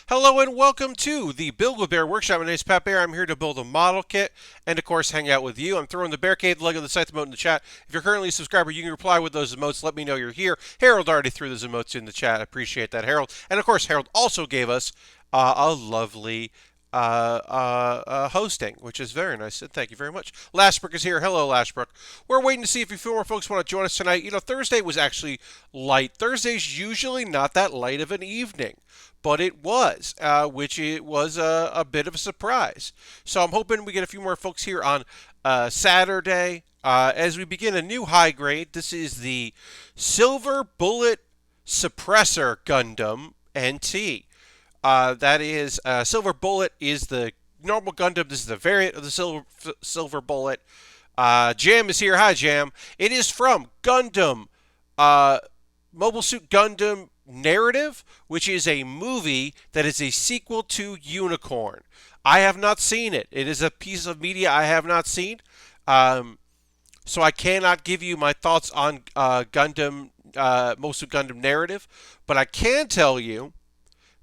Hello and welcome to the Build with Baer Workshop. My name is Pat Baer. I'm here to build a model kit and, of course, hang out with you. I'm throwing the Barricade Lego the site emote in the chat. If you're currently a subscriber, you can reply with those emotes. Let me know you're here. Harold already threw those emotes in the chat. I appreciate that, Harold. And, of course, Harold also gave us a lovely hosting, which is very nice. And thank you very much. Lashbrook is here. Hello, Lashbrook. We're waiting to see if a few more folks want to join us tonight. Thursday was actually light. Thursday's usually not that light of an evening, but it was, which it was a bit of a surprise. So I'm hoping we get a few more folks here on Saturday as we begin a new high grade. This is the Silver Bullet Suppressor Gundam NT. That is Silver Bullet is the normal Gundam. This is the variant of the Silver Bullet. Jam is here. Hi, Jam. It is from Gundam, Mobile Suit Gundam Narrative, which is a movie that is a sequel to Unicorn. I have not seen it. It is a piece of media I have not seen. So I cannot give you my thoughts on Gundam, Mobile Suit Gundam Narrative, but I can tell you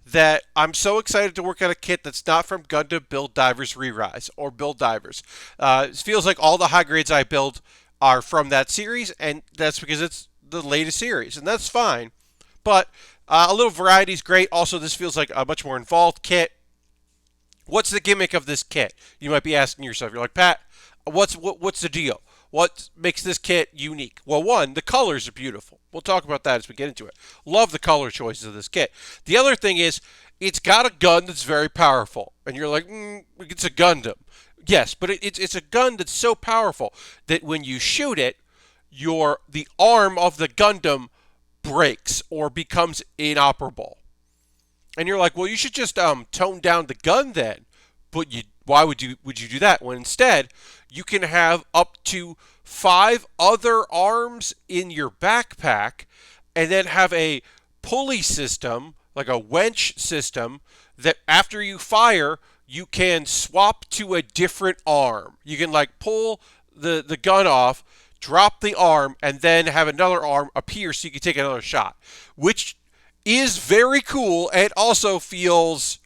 that I'm so excited to work on a kit that's not from Gundam Build Divers Re-Rise or Build Divers. It feels like all the high grades I build are from that series, and that's because it's the latest series, and that's fine. But a little variety is great. Also, this feels like a much more involved kit. What's the gimmick of this kit? You might be asking yourself. You're like, Pat, what's the deal? What makes this kit unique? Well, one, the colors are beautiful. We'll talk about that as we get into it. Love the color choices of this kit. The other thing is, it's got a gun that's very powerful. And you're like, it's a Gundam. Yes, but it's a gun that's so powerful that when you shoot it, the arm of the Gundam breaks or becomes inoperable. And you're like, well, you should just tone down the gun then. But why would you do that when instead you can have up to 5 other arms in your backpack and then have a pulley system, like a winch system, that after you fire, you can swap to a different arm. You can like pull the gun off, drop the arm, and then have another arm appear so you can take another shot, which is very cool and also feels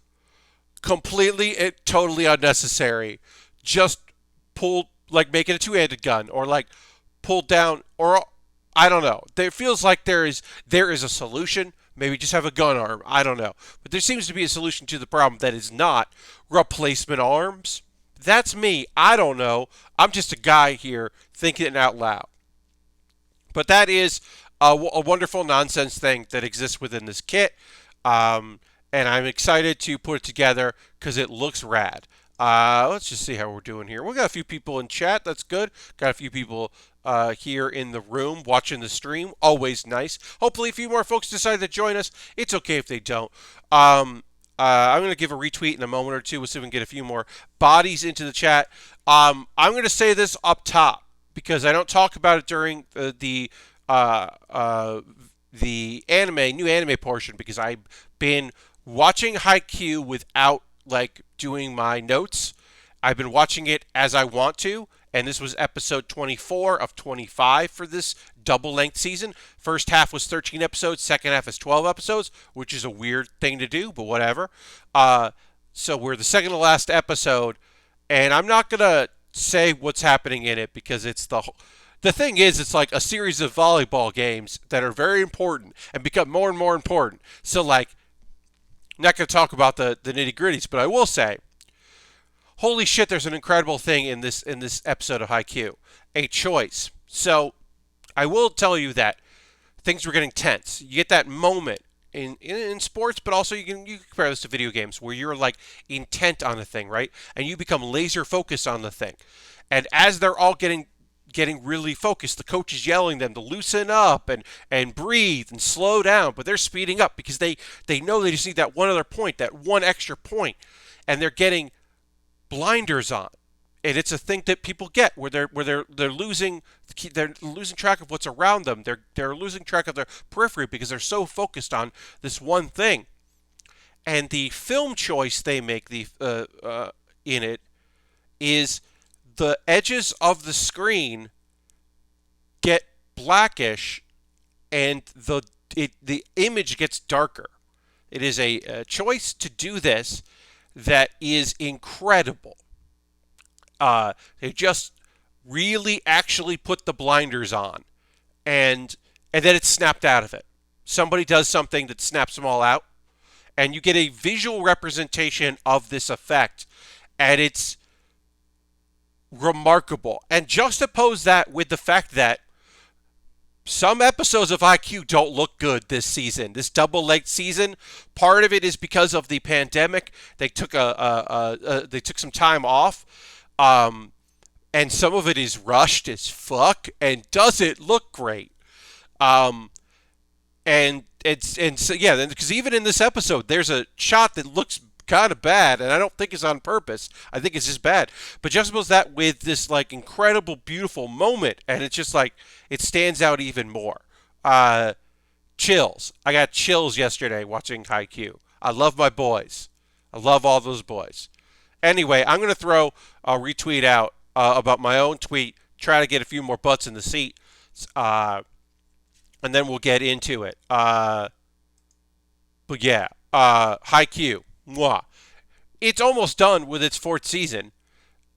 completely and totally unnecessary. Just pull, like make it a two-handed gun, or like pull down, or I don't know. It feels like there is a solution. Maybe just have a gun arm. I don't know. But there seems to be a solution to the problem that is not replacement arms. That's me. I don't know. I'm just a guy here thinking it out loud. But that is a wonderful nonsense thing that exists within this kit. And I'm excited to put it together because it looks rad. Let's just see how we're doing here. We got a few people in chat. That's good. Got a few people here in the room watching the stream. Always nice. Hopefully a few more folks decide to join us. It's okay if they don't. I'm going to give a retweet in a moment or two. We'll see if we can get a few more bodies into the chat. I'm going to say this up top because I don't talk about it during the new anime portion because I've been watching Haikyuu without like doing my notes. I've been watching it as I want to, and this was episode 24 of 25 for this double-length season. First half was 13 episodes, second half is 12 episodes, which is a weird thing to do, but whatever. So we're the second to last episode, and I'm not gonna say what's happening in it because it's the thing is, it's like a series of volleyball games that are very important and become more and more important. So like, I'm not going to talk about the nitty gritties, but I will say, holy shit, there's an incredible thing in this episode of Haikyuu, a choice. So I will tell you that things were getting tense. You get that moment in sports, but also you can compare this to video games where you're like intent on a thing, right? And you become laser focused on the thing. And as they're all getting really focused, the coach is yelling them to loosen up and breathe and slow down, but they're speeding up because they know they just need that one other point, that one extra point, and they're getting blinders on. And it's a thing that people get where they're losing track of what's around them. They're losing track of their periphery because they're so focused on this one thing. And the film choice they make in it is the edges of the screen get blackish and the image gets darker. It is a choice to do this that is incredible. They just really actually put the blinders on, and then it's snapped out of it. Somebody does something that snaps them all out, and you get a visual representation of this effect, and it's remarkable. And juxtapose that with the fact that some episodes of IQ don't look good this season. This double-legged season, part of it is because of the pandemic. They took they took some time off, and some of it is rushed as fuck and doesn't look great. Um, and so yeah, because even in this episode, there's a shot that looks kind of bad, and I don't think it's on purpose. I think it's just bad. But juxtapose that with this like incredible, beautiful moment, and it's just like it stands out even more. Chills. I got chills yesterday watching Haikyuu. I love my boys. I love all those boys. Anyway, I'm gonna throw a retweet out about my own tweet. Try to get a few more butts in the seat. And then we'll get into it. But yeah, Haikyuu. Mwah. It's almost done with its 4th season,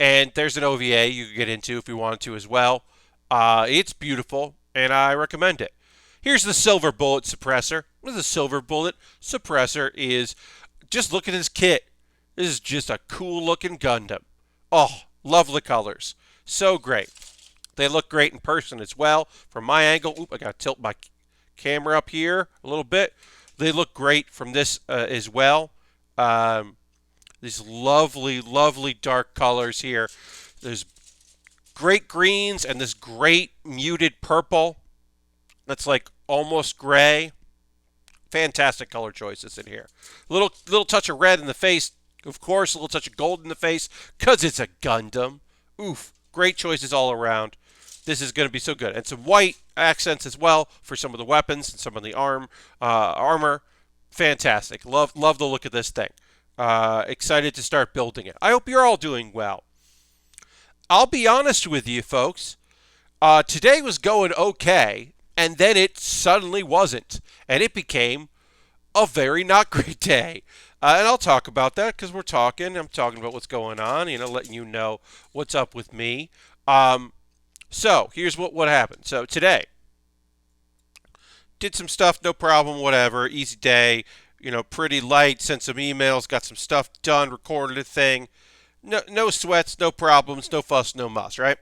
and there's an OVA you can get into if you wanted to as well. It's beautiful, and I recommend it. Here's the Silver Bullet Suppressor. What is a Silver Bullet Suppressor? Is just look at his kit. This is just a cool-looking Gundam. Oh, lovely colors. So great. They look great in person as well. From my angle, I got to tilt my camera up here a little bit. They look great from this as well. These lovely, lovely dark colors here. There's great greens and this great muted purple that's like almost gray. Fantastic color choices in here. Little touch of red in the face, of course. A little touch of gold in the face because it's a Gundam. Oof. Great choices all around. This is going to be so good. And some white accents as well for some of the weapons and some of the armor. Fantastic. Love the look of this thing. Excited to start building it. I hope you're all doing well. I'll be honest with you, folks. Today was going okay, and then it suddenly wasn't. And it became a very not great day. And I'll talk about that because we're talking. I'm talking about what's going on, letting you know what's up with me. So here's what happened. So today, did some stuff, no problem, whatever, easy day, pretty light, sent some emails, got some stuff done, recorded a thing. No sweats, no problems, no fuss, no muss, right?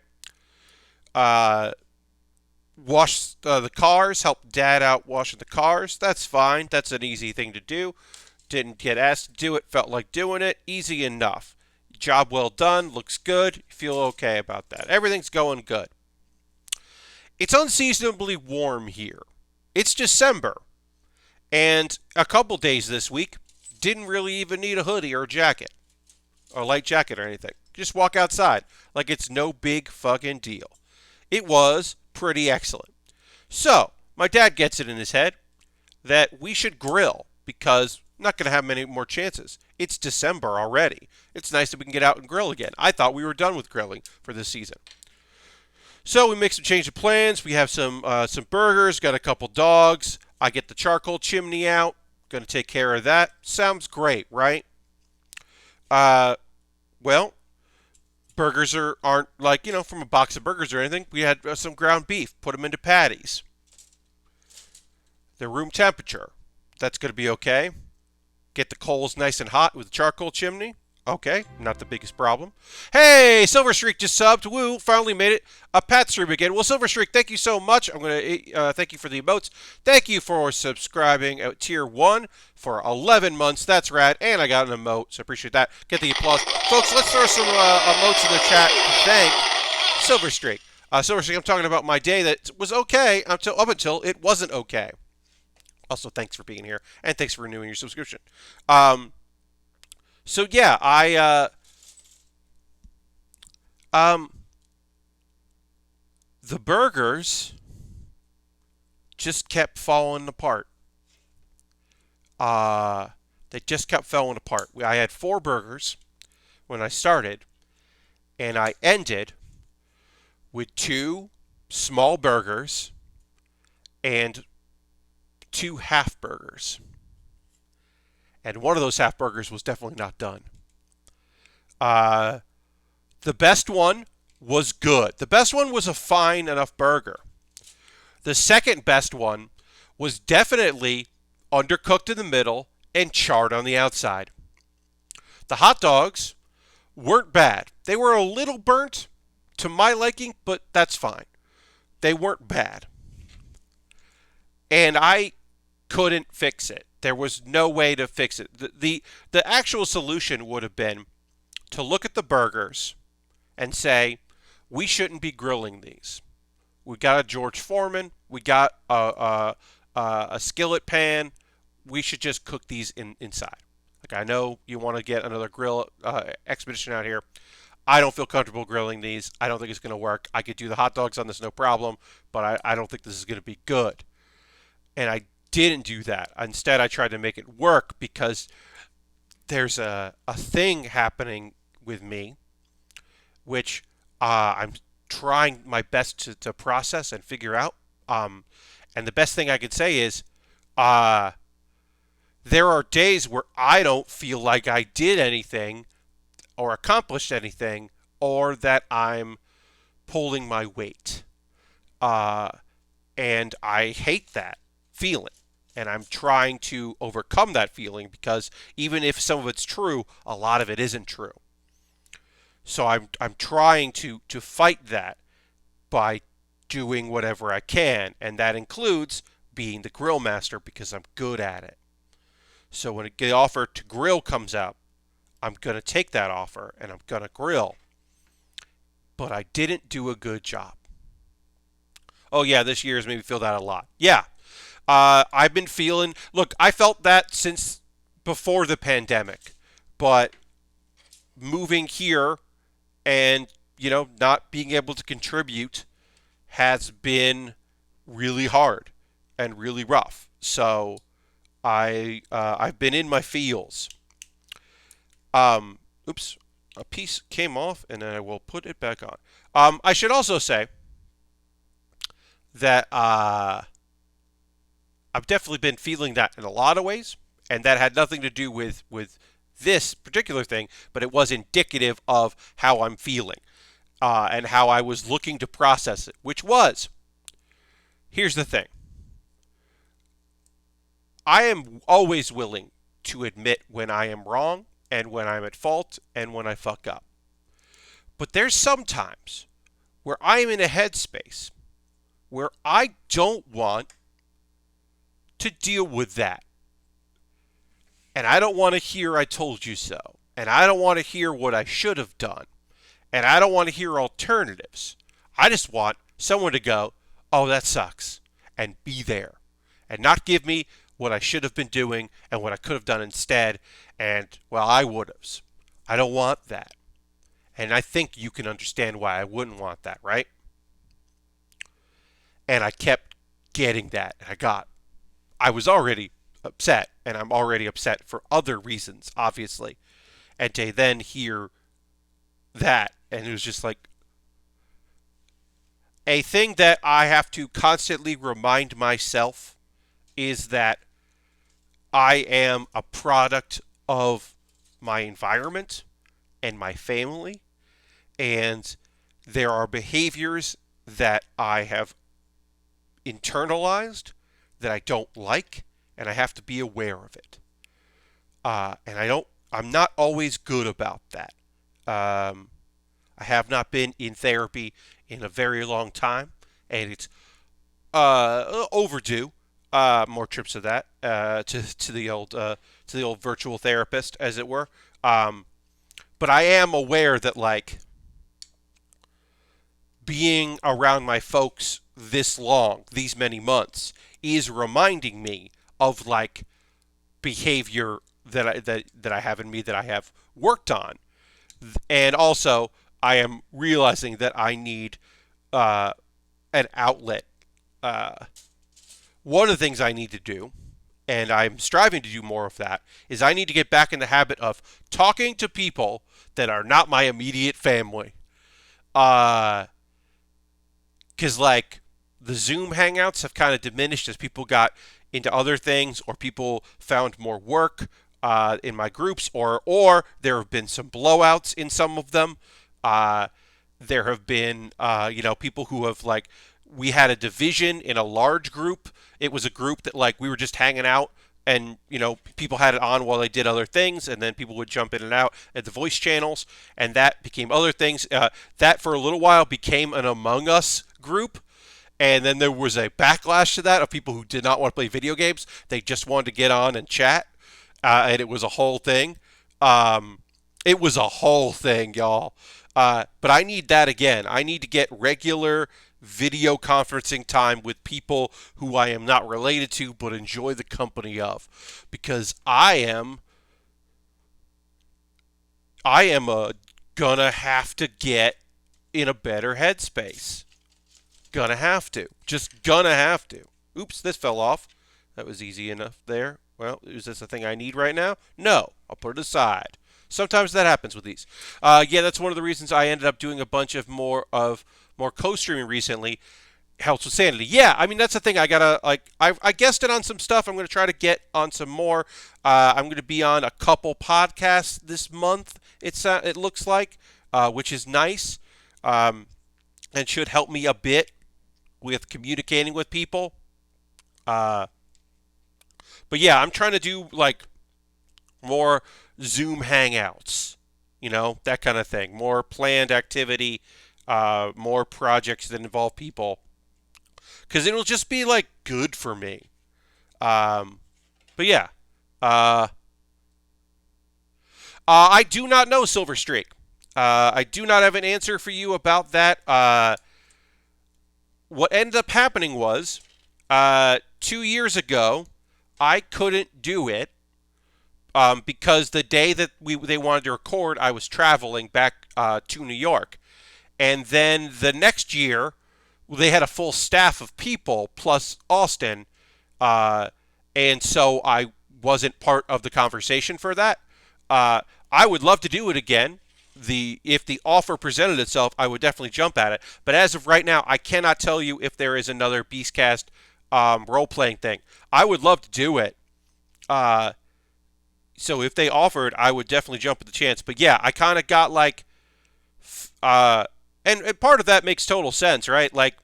Washed the cars, helped Dad out washing the cars. That's fine. That's an easy thing to do. Didn't get asked to do it, felt like doing it. Easy enough. Job well done, looks good, feel okay about that. Everything's going good. It's unseasonably warm here. It's December. And a couple days this week, didn't really even need a hoodie or a jacket. Or a light jacket or anything. Just walk outside like it's no big fucking deal. It was pretty excellent. So, my dad gets it in his head that we should grill because I'm not going to have many more chances. It's December already. It's nice that we can get out and grill again. I thought we were done with grilling for this season. So we make some change of plans. We have some burgers, got a couple dogs. I get the charcoal chimney out. Going to take care of that. Sounds great, right? Well, burgers aren't like, from a box of burgers or anything. We had some ground beef. Put them into patties. They're room temperature. That's going to be okay. Get the coals nice and hot with the charcoal chimney. Okay, not the biggest problem. Hey, Silver Streak just subbed. Woo, finally made it. A Pat stream again. Well, Silver Streak, thank you so much. I'm going to thank you for the emotes. Thank you for subscribing at Tier 1 for 11 months. That's rad. And I got an emote, so appreciate that. Get the applause. Folks, let's throw some emotes in the chat to thank Silver Streak. Silver Streak, I'm talking about my day that was okay up until it wasn't okay. Also, thanks for being here, and thanks for renewing your subscription. So yeah, the burgers just kept falling apart. They just kept falling apart. I had 4 burgers when I started, and I ended with 2 small burgers and 2 half burgers. and one of those half burgers was definitely not done. Uh, the best one was good. The best one was a fine enough burger. The second best one was definitely undercooked in the middle and charred on the outside. The hot dogs weren't bad. They were a little burnt to my liking, but that's fine. They weren't bad. And I couldn't fix it. There was no way to fix it. The actual solution would have been to look at the burgers and say, we shouldn't be grilling these. We got a George Foreman. We got a skillet pan. We should just cook these inside. Like, I know you want to get another grill expedition out here. I don't feel comfortable grilling these. I don't think it's going to work. I could do the hot dogs on this no problem, but I don't think this is going to be good. And I didn't do that. Instead, I tried to make it work because there's a thing happening with me, which I'm trying my best to process and figure out. And the best thing I could say is there are days where I don't feel like I did anything or accomplished anything or that I'm pulling my weight. And I hate that feeling. And I'm trying to overcome that feeling because even if some of it's true, a lot of it isn't true. So I'm trying to fight that by doing whatever I can, and that includes being the grill master because I'm good at it. So when the offer to grill comes out, I'm going to take that offer and I'm going to grill. But I didn't do a good job. Oh yeah, this year has made me feel that a lot. Yeah. I've been feeling, look, I felt that since before the pandemic, but moving here and, not being able to contribute has been really hard and really rough. So I've been in my feels. Oops, a piece came off, and then I will put it back on. I should also say that I've definitely been feeling that in a lot of ways, and that had nothing to do with this particular thing, but it was indicative of how I'm feeling and how I was looking to process it, which was, here's the thing. I am always willing to admit when I am wrong and when I'm at fault and when I fuck up. But there's sometimes where I'm in a headspace where I don't want to deal with that. And I don't want to hear I told you so. And I don't want to hear what I should have done. And I don't want to hear alternatives. I just want someone to go, oh, that sucks, and be there. And not give me what I should have been doing and what I could have done instead. And, well, I would have. I don't want that. And I think you can understand why I wouldn't want that, right? And I kept getting that. I was already upset, and I'm already upset for other reasons, obviously. And to then hear that, and it was just like a thing that I have to constantly remind myself is that I am a product of my environment and my family, and there are behaviors that I have internalized that I don't like, and I have to be aware of it. And I'm not always good about that. I have not been in therapy in a very long time, and it's overdue. More trips of that to the old virtual therapist, as it were. But I am aware that like being around my folks this long, these many months, is reminding me of like behavior that I have in me that I have worked on, and also I am realizing that I need an outlet. One of the things I need to do, and I'm striving to do more of that, is I need to get back in the habit of talking to people that are not my immediate family. Because, like, the Zoom hangouts have kind of diminished as people got into other things or people found more work. in my groups, or there have been some blowouts in some of them. Uh, there have been people who have like we had a division in a large group. It was a group that like we were just hanging out and people had it on while they did other things, and then people would jump in and out at the voice channels, and that became other things. That for a little while became an Among Us group, and then there was a backlash to that of people who did not want to play video games. They just wanted to get on and chat, and it was a whole thing. It was a whole thing, y'all. But I need that again. I need to get regular video conferencing time with people who I am not related to but enjoy the company of, because gonna have to get in a better headspace. Gonna have to. Just gonna have to. Oops, this fell off. That was easy enough there. Well, is this a thing I need right now? No, I'll put it aside. Sometimes that happens with these. Yeah, that's one of the reasons I ended up doing a bunch of more co-streaming recently. Helps with sanity. Yeah, I mean that's the thing. I gotta I guested on some stuff. I'm gonna try to get on some more. I'm gonna be on a couple podcasts this month. It looks like, which is nice, and should help me a bit with communicating with people. But yeah, I'm trying to do like more Zoom hangouts, that kind of thing. More planned activity, more projects that involve people, because it'll just be like good for me. But yeah, I do not know Silver Streak. I do not have an answer for you about that. What ended up happening was 2 years ago, I couldn't do it because the day that they wanted to record, I was traveling back to New York. And then the next year, they had a full staff of people plus Austin. And so I wasn't part of the conversation for that. I would love to do it again. If the offer presented itself, I would definitely jump at it. But as of right now, I cannot tell you if there is another Beastcast role-playing thing. I would love to do it. So if they offered, I would definitely jump at the chance. But yeah, I kind of got like, and part of that makes total sense, right? Like,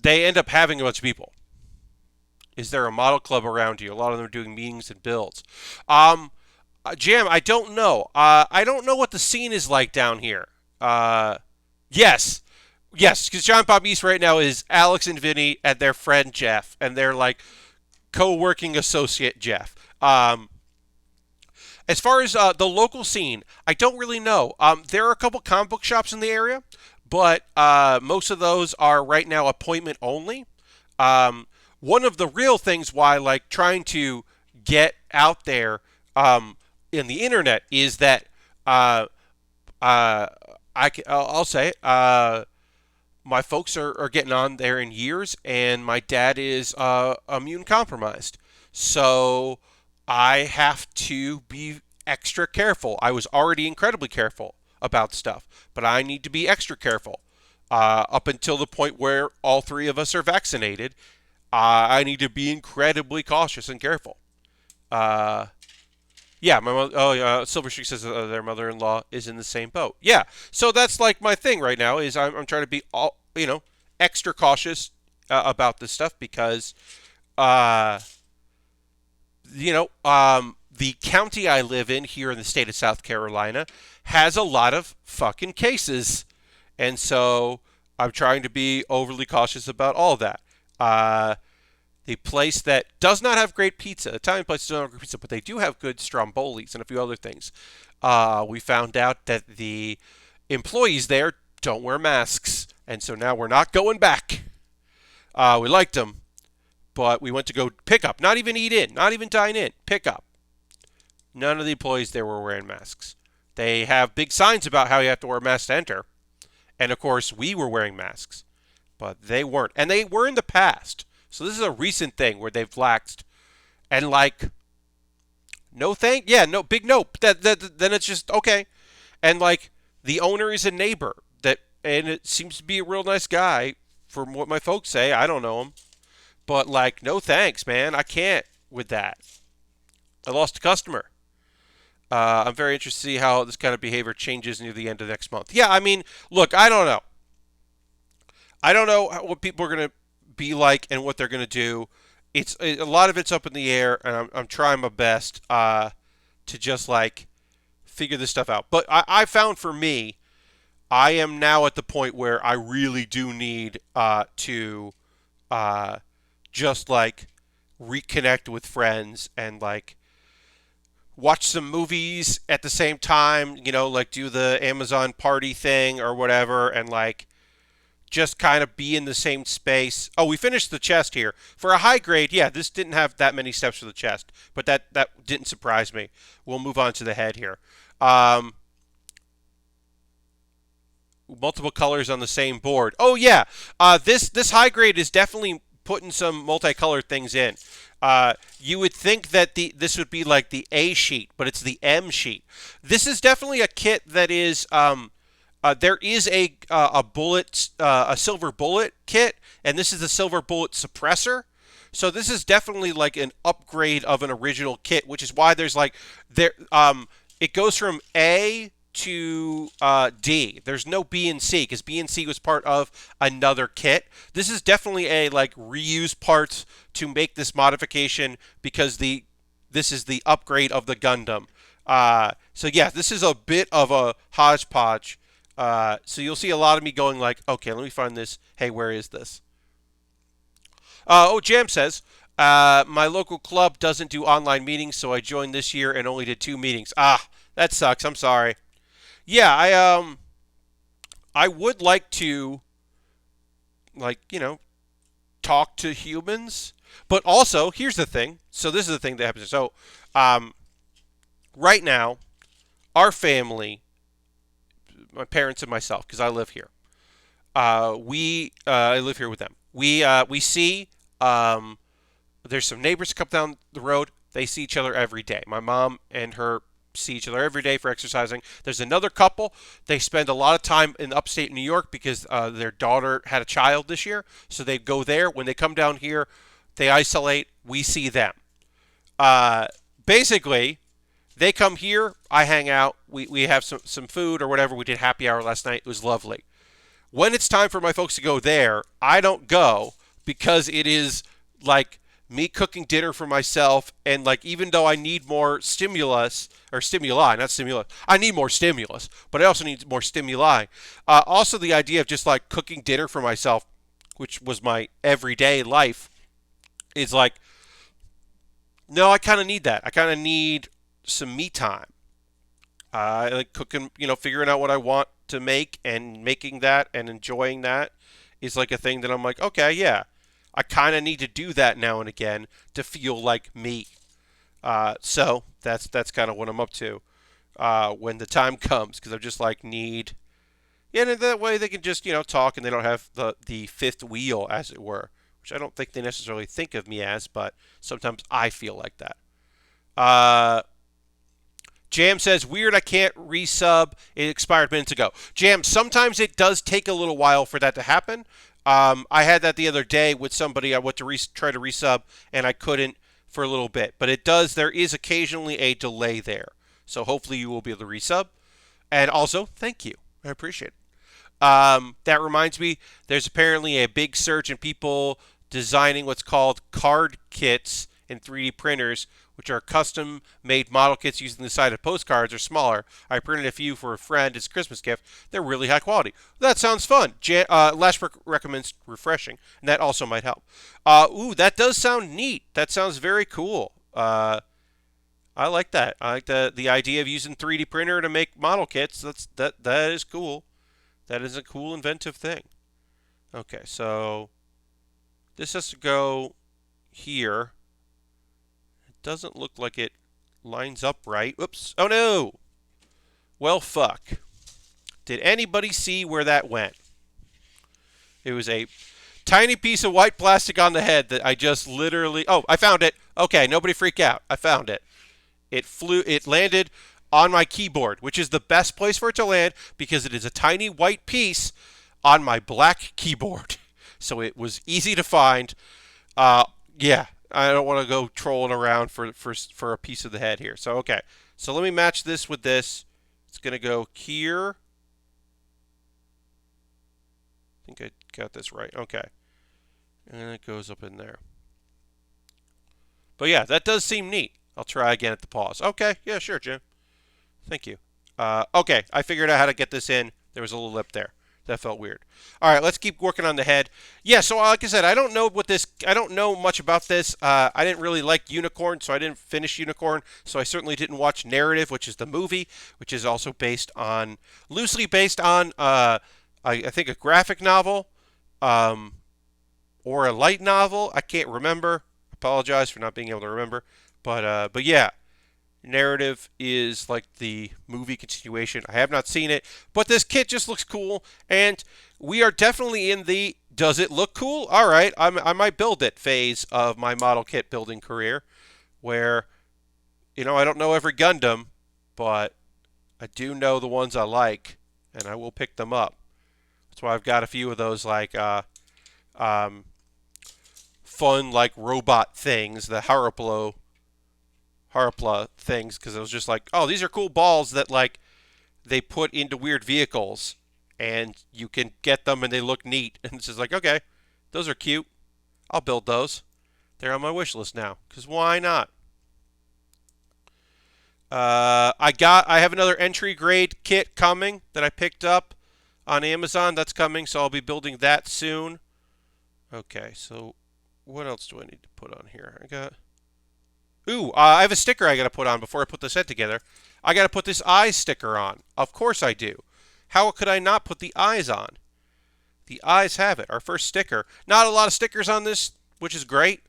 they end up having a bunch of people. Is there a model club around you? A lot of them are doing meetings and builds. Jam, I don't know. I don't know what the scene is like down here. Yes, because John Pop East right now is Alex and Vinny and their friend Jeff, and they're like co-working associate Jeff. As far as the local scene, I don't really know. There are a couple comic book shops in the area, but most of those are right now appointment only. One of the real things why like trying to get out there in the internet is that I'll say it. My folks are getting on there in years, and my dad is immune compromised. So I have to be extra careful. I was already incredibly careful about stuff, but I need to be extra careful up until the point where all three of us are vaccinated. I need to be incredibly cautious and careful. Yeah, my mother. Oh, yeah. Silver Streak says their mother-in-law is in the same boat. Yeah, so that's like my thing right now. Is I'm trying to be extra cautious about this stuff because, the county I live in here in the state of South Carolina has a lot of fucking cases, and so I'm trying to be overly cautious about all that. The place that does not have great pizza, Italian place does not have great pizza, but they do have good strombolis and a few other things. We found out that the employees there don't wear masks, and so now we're not going back. We liked them, but we went to go pick up, not even eat in, not even dine in, pick up. None of the employees there were wearing masks. They have big signs about how you have to wear a mask to enter, and of course we were wearing masks, but they weren't, and they were in the past. So this is a recent thing where they've laxed, and like, no big nope. Then it's just okay, and like the owner is a neighbor and it seems to be a real nice guy from what my folks say. I don't know him, but like, no thanks, man. I can't with that. I lost a customer. I'm very interested to see how this kind of behavior changes near the end of next month. Yeah, I mean, look, I don't know. I don't know what people are going to be like and what they're going to do. A lot of it's up in the air, and I'm trying my best to just like figure this stuff out. But I found for me, I am now at the point where I really do need to uh, just like reconnect with friends and like watch some movies at the same time, like do the Amazon party thing or whatever, and like just kind of be in the same space. Oh, we finished the chest here. For a high grade, yeah, this didn't have that many steps for the chest, but that didn't surprise me. We'll move on to the head here. Um, Multiple colors on the same board. Oh yeah, this high grade is definitely putting some multicolored things in. You would think that this would be like the A sheet, but it's the M sheet. This is definitely a kit that is. There is a bullet, a silver bullet kit, and this is the silver bullet suppressor. So this is definitely like an upgrade of an original kit, which is why there's like there. It goes from A to D. There's no B and C because B and C was part of another kit. This is definitely a like reuse parts to make this modification because this is the upgrade of the Gundam. So yeah, this is a bit of a hodgepodge. So you'll see a lot of me going like, okay, let me find this. Hey, where is this? Jam says, my local club doesn't do online meetings, so I joined this year and only did 2 meetings. Ah, that sucks. I'm sorry. Yeah, I would like to like, talk to humans, but also here's the thing. So this is the thing that happens. So, um, right now, our family, my parents and myself, because I live here. We I live here with them. We see there's some neighbors come down the road. They see each other every day. My mom and her see each other every day for exercising. There's another couple. They spend a lot of time in upstate New York because their daughter had a child this year. So they go there. When they come down here, they isolate. We see them. Uh, Basically, they come here. I hang out. We have some food or whatever. We did happy hour last night. It was lovely. When it's time for my folks to go there, I don't go because it is like me cooking dinner for myself. And like, even though I need more stimulus or stimuli, not stimulus, I need more stimulus, but I also need more stimuli. Also, the idea of just like cooking dinner for myself, which was my everyday life, is like, no, I kind of need that. I kind of need some me time. I like cooking, figuring out what I want to make and making that and enjoying that is like a thing that I'm like, okay, yeah, I kind of need to do that now and again to feel like me. So that's kind of what I'm up to when the time comes because I just like need, yeah, and that way they can just talk and they don't have the fifth wheel as it were, which I don't think they necessarily think of me as, but sometimes I feel like that. Uh, Jam says, weird, I can't resub. It expired minutes ago. Jam, sometimes it does take a little while for that to happen. I had that the other day with somebody I went to try to resub, and I couldn't for a little bit. But there is occasionally a delay there. So hopefully you will be able to resub. And also, thank you. I appreciate it. That reminds me, there's apparently a big surge in people designing what's called card kits in 3D printers, which are custom made model kits using the side of postcards or smaller. I printed a few for a friend as a Christmas gift. They're really high quality. That sounds fun. Lashbrook recommends refreshing, and that also might help. That does sound neat. That sounds very cool. I like that. I like the idea of using 3D printer to make model kits. That is cool. That is a cool inventive thing. Okay, so this has to go here. Doesn't look like it lines up right. Oops. Oh no. Well, fuck. Did anybody see where that went? It was a tiny piece of white plastic on the head that I just literally... Oh, I found it. Okay, nobody freak out. I found it. It landed on my keyboard, which is the best place for it to land because it is a tiny white piece on my black keyboard. So it was easy to find. Yeah. I don't want to go trolling around for a piece of the head here. So okay. So let me match this with this. It's gonna go here. I think I got this right. Okay. And then it goes up in there. But yeah, that does seem neat. I'll try again at the pause. Okay. Yeah, sure, Jim. Thank you. Okay, I figured out how to get this in. There was a little lip there. That felt weird. All right, let's keep working on the head. Yeah, so like I said, I don't know what this. I don't know much about this. I didn't really like Unicorn, so I didn't finish Unicorn. So I certainly didn't watch Narrative, which is the movie, which is also loosely based on, I think a graphic novel, um, or a light novel. I can't remember. Apologize for not being able to remember. But yeah, Narrative is like the movie continuation. I have not seen it, but this kit just looks cool, and we are definitely in the does it look cool? All right, I might build it phase of my model kit building career, where I don't know every Gundam, but I do know the ones I like, and I will pick them up. That's why I've got a few of those like um, fun like robot things, the Harapla things, because it was just like, oh, these are cool balls that like they put into weird vehicles, and you can get them and they look neat, and it's just like, okay, those are cute. I'll build those. They're on my wish list now, because why not? I have another entry grade kit coming that I picked up on Amazon. That's coming, so I'll be building that soon. Okay, so what else do I need to put on here? I have a sticker I got to put on before I put the set together. I got to put this eyes sticker on. Of course I do. How could I not put the eyes on? The eyes have it. Our first sticker. Not a lot of stickers on this, which is great.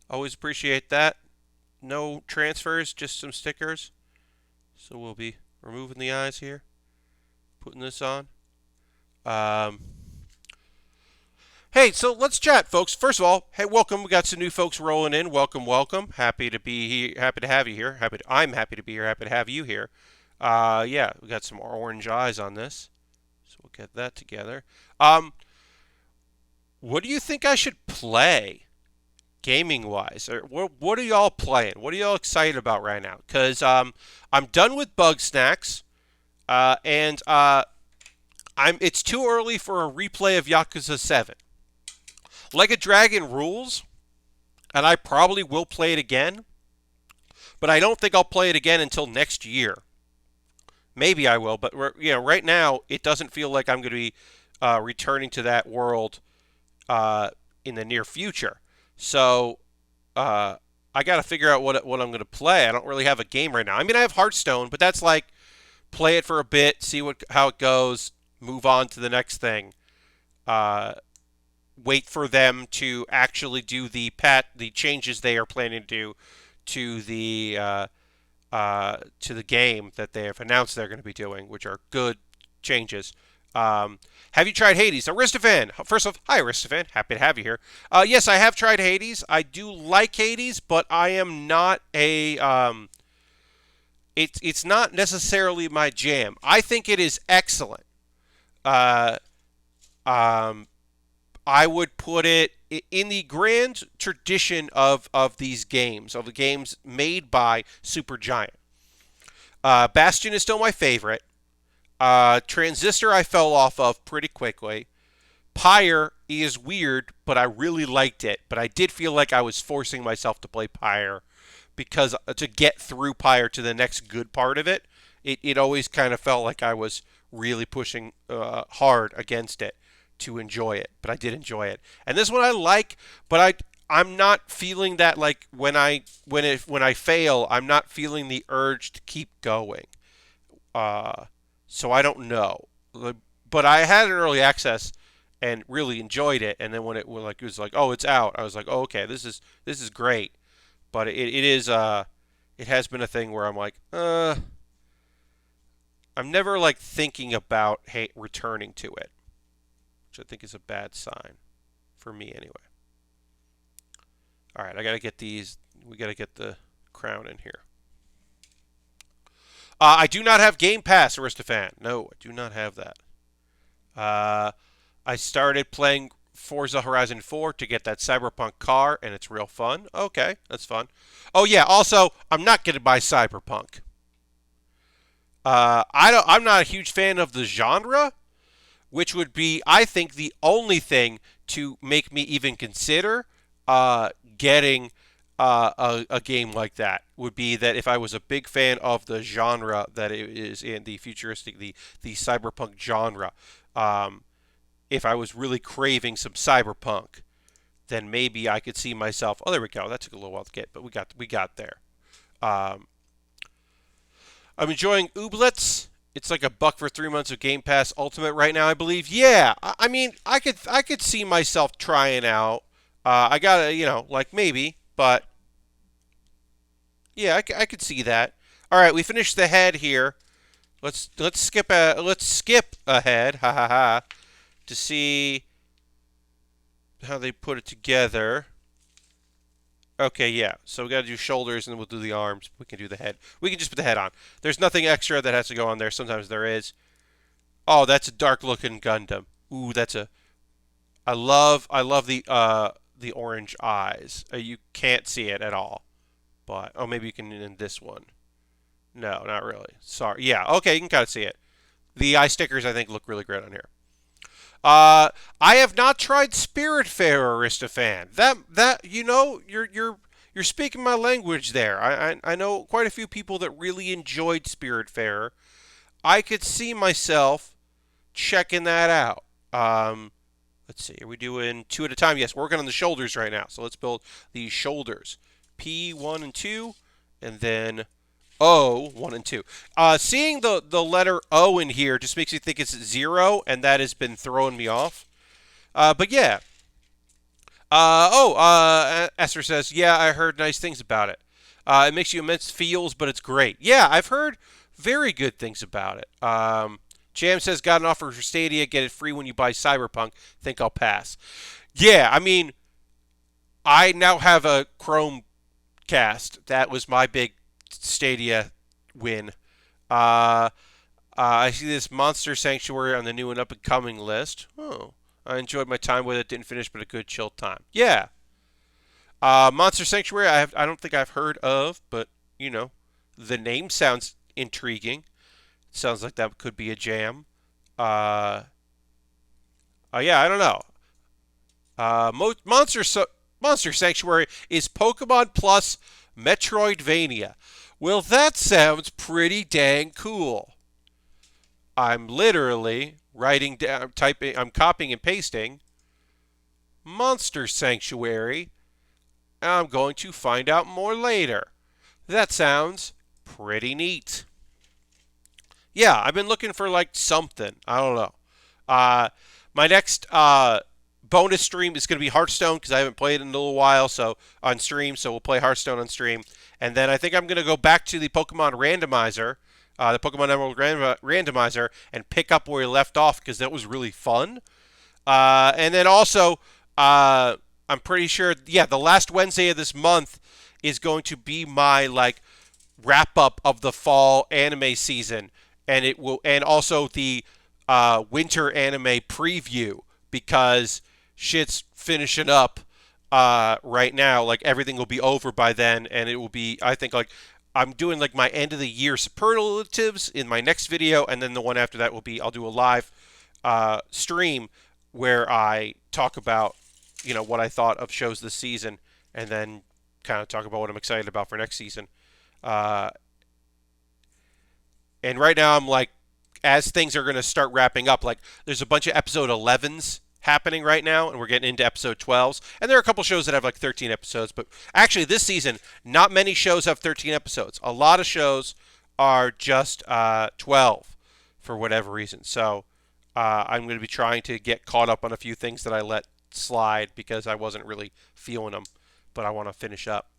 Always appreciate that. No transfers, just some stickers. So we'll be removing the eyes here. Putting this on. Hey, so let's chat, folks. First of all, hey, welcome. We got some new folks rolling in. Welcome, welcome. Happy to be here. Happy to have you here. I'm happy to be here. Happy to have you here. Yeah, we got some orange eyes on this, so we'll get that together. What do you think I should play, gaming wise? Or what are y'all playing? What are y'all excited about right now? Because I'm done with Bug Snacks, and it's too early for a replay of Yakuza 7. Like a Dragon rules, and I probably will play it again, but I don't think I'll play it again until next year. Maybe I will, but right now it doesn't feel like I'm going to be returning to that world in the near future. So I got to figure out what I'm going to play. I don't really have a game right now. I mean, I have Hearthstone, but that's like play it for a bit, see how it goes, move on to the next thing. Wait for them to actually do the changes they are planning to do to the game that they have announced they're going to be doing, which are good changes. Have you tried Hades? Aristophan. First off, hi Aristophan. Happy to have you here. Yes, I have tried Hades. I do like Hades, but I am not it's not necessarily my jam. I think it is excellent. Uh, um, I would put it in the grand tradition of these games, of the games made by Supergiant. Bastion is still my favorite. Transistor I fell off of pretty quickly. Pyre is weird, but I really liked it. But I did feel like I was forcing myself to play Pyre because to get through Pyre to the next good part of it, it always kind of felt like I was really pushing hard against it to enjoy it, but I did enjoy it. And this one I like, but I'm not feeling that like when I fail, I'm not feeling the urge to keep going. So I don't know, but I had an early access and really enjoyed it. And then when it was like, oh, it's out, I was like, oh, okay, this is great. But it has been a thing where I'm like, I'm never like thinking about returning to it, which I think is a bad sign for me anyway. All right, I got to get these. We got to get the crown in here. I do not have Game Pass, Aristophan. No, I do not have that. I started playing Forza Horizon 4 to get that Cyberpunk car, and it's real fun. Okay, that's fun. Oh yeah, also I'm not going to buy Cyberpunk. I'm not a huge fan of the genre, which would be, I think, the only thing to make me even consider getting a game like that would be that if I was a big fan of the genre that it is in, the futuristic, the cyberpunk genre. Um, if I was really craving some cyberpunk, then maybe I could see myself. Oh, there we go. That took a little while to get, but we got there. Um, I'm enjoying Ooblets. It's like $1 for 3 months of Game Pass Ultimate right now, I believe. Yeah, I mean, I could see myself trying out. I gotta, like maybe, but yeah, I could see that. All right, we finished the head here. Let's skip ahead, ha ha ha, to see how they put it together. Okay, yeah. So we got to do shoulders, and then we'll do the arms. We can do the head. We can just put the head on. There's nothing extra that has to go on there. Sometimes there is. Oh, that's a dark-looking Gundam. Ooh, that's a. I love the orange eyes. You can't see it at all, but oh, maybe you can in this one. No, not really. Sorry. Yeah. Okay, you can kind of see it. The eye stickers I think look really great on here. Uh, I have not tried Spiritfarer, Aristophan. That you're speaking my language there. I know quite a few people that really enjoyed Spiritfarer. I could see myself checking that out. Let's see. Are we doing two at a time? Yes, we're working on the shoulders right now. So let's build these shoulders. P1 and 2, and then O 1 and 2. Seeing the letter O in here just makes me think it's 0, and that has been throwing me off. But yeah. Esther says, yeah, I heard nice things about it. It makes you immense feels, but it's great. Yeah, I've heard very good things about it. Jam says, got an offer for Stadia. Get it free when you buy Cyberpunk. Think I'll pass. Yeah, I mean, I now have a Chromecast. That was my big Stadia win. Uh, I see this Monster Sanctuary on the new and up and coming list. Oh, I enjoyed my time with it. Didn't finish, but a good chill time. Yeah. Monster Sanctuary, I don't think I've heard of, but the name sounds intriguing. Sounds like that could be a jam. Uh, yeah, I don't know. Monster Sanctuary is Pokemon Plus Metroidvania. Well, that sounds pretty dang cool. I'm literally writing down, typing, I'm copying and pasting Monster Sanctuary. I'm going to find out more later. That sounds pretty neat. Yeah, I've been looking for like something. I don't know. My next bonus stream is going to be Hearthstone because I haven't played in a little while, so on stream. So we'll play Hearthstone on stream, and then I think I'm going to go back to the Pokemon Randomizer, the Pokemon Emerald Randomizer, and pick up where we left off because that was really fun. And then also, I'm pretty sure, yeah, the last Wednesday of this month is going to be my like wrap up of the fall anime season, and it will, and also the winter anime preview because shit's finishing up right now. Like everything will be over by then, and it will be, I think, like I'm doing like my end of the year superlatives in my next video, and then the one after that will be I'll do a live stream where I talk about what I thought of shows this season, and then kind of talk about what I'm excited about for next season. Uh, and right now I'm like, as things are going to start wrapping up, like there's a bunch of episode 11s happening right now, and we're getting into episode 12s. And there are a couple shows that have like 13 episodes, but actually this season, not many shows have 13 episodes. A lot of shows are just 12 for whatever reason. So I'm going to be trying to get caught up on a few things that I let slide because I wasn't really feeling them, but I want to finish up.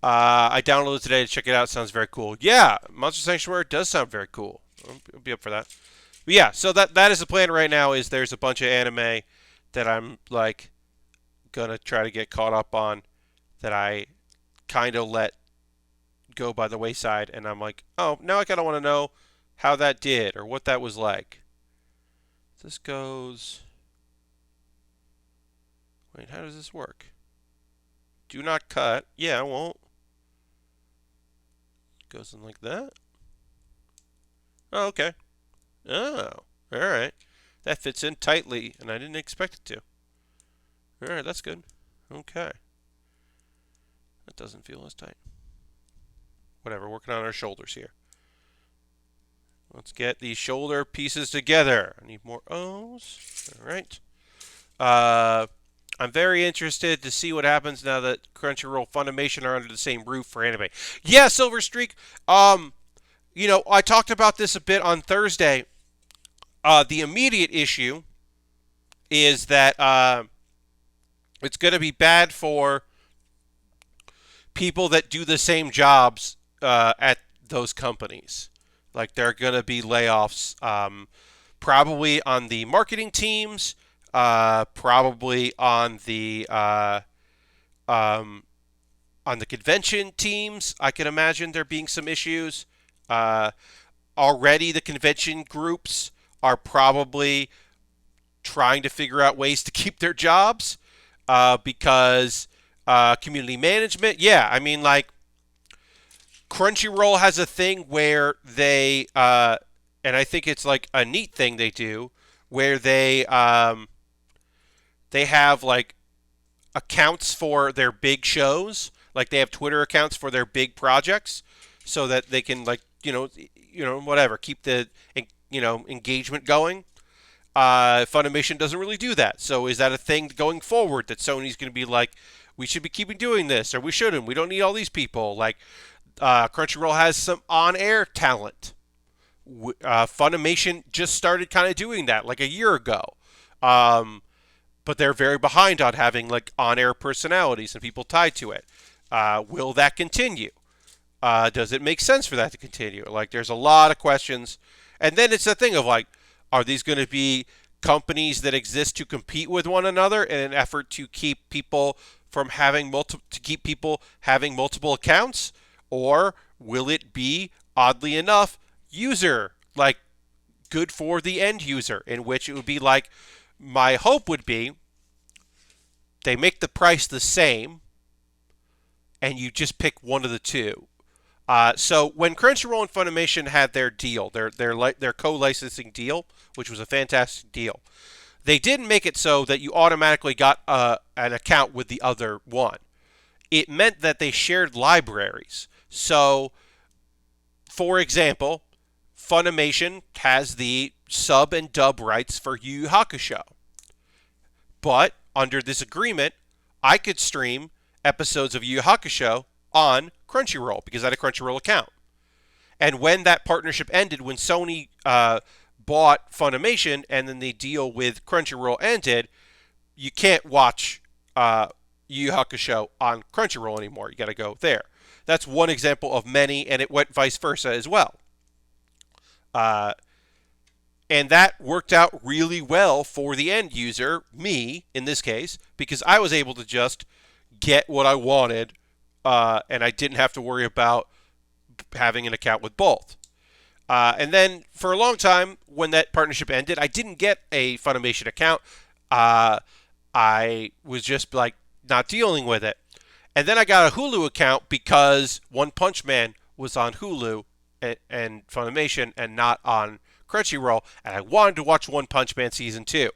I downloaded it today to check it out. It sounds very cool. Yeah, Monster Sanctuary does sound very cool. I'll be up for that. But yeah, so that is the plan right now. Is there's a bunch of anime that I'm like gonna try to get caught up on that I kind of let go by the wayside, and I'm like, oh, now I kind of want to know how that did or what that was like. This goes. Wait, how does this work? Do not cut. Yeah, I won't. Goes in like that. Oh, okay. Oh, all right. That fits in tightly, and I didn't expect it to. All right, that's good. Okay. That doesn't feel as tight. Whatever, working on our shoulders here. Let's get these shoulder pieces together. I need more O's. All right. I'm very interested to see what happens now that Crunchyroll Funimation are under the same roof for anime. Yeah, Silver Streak. I talked about this a bit on Thursday. The immediate issue is that it's going to be bad for people that do the same jobs at those companies. Like, there are going to be layoffs, probably on the marketing teams, probably on the convention teams. I can imagine there being some issues. Already, the convention groups are probably trying to figure out ways to keep their jobs because community management. Yeah, I mean, like, Crunchyroll has a thing where and I think it's like a neat thing they do, where they have like accounts for their big shows. Like, they have Twitter accounts for their big projects, so that they can, like, whatever, keep the engagement going. Funimation doesn't really do that. So is that a thing going forward that Sony's going to be like, we should be keeping doing this, or we shouldn't? We don't need all these people. Like, Crunchyroll has some on-air talent. Funimation just started kind of doing that like a year ago. But they're very behind on having like on-air personalities and people tied to it. Will that continue? Does it make sense for that to continue? Like, there's a lot of questions. And then it's the thing of like, are these going to be companies that exist to compete with one another in an effort to keep people from having multiple accounts? Or will it be, oddly enough, user, like, good for the end user, in which it would be like, my hope would be they make the price the same and you just pick one of the two. So when Crunchyroll and Funimation had their deal, their co-licensing deal, which was a fantastic deal, they didn't make it so that you automatically got an account with the other one. It meant that they shared libraries. So, for example, Funimation has the sub and dub rights for Yu Yu Hakusho. But under this agreement, I could stream episodes of Yu Yu Hakusho on Crunchyroll because I had a Crunchyroll account. And when that partnership ended, when Sony bought Funimation and then the deal with Crunchyroll ended, you can't watch Yu Yu Hakusho on Crunchyroll anymore. You got to go there. That's one example of many, and it went vice versa as well. And that worked out really well for the end user, me in this case, because I was able to just get what I wanted, and I didn't have to worry about having an account with both. And then for a long time, when that partnership ended, I didn't get a Funimation account. I was just like not dealing with it. And then I got a Hulu account because One Punch Man was on Hulu and Funimation and not on Crunchyroll, and I wanted to watch One Punch Man Season 2.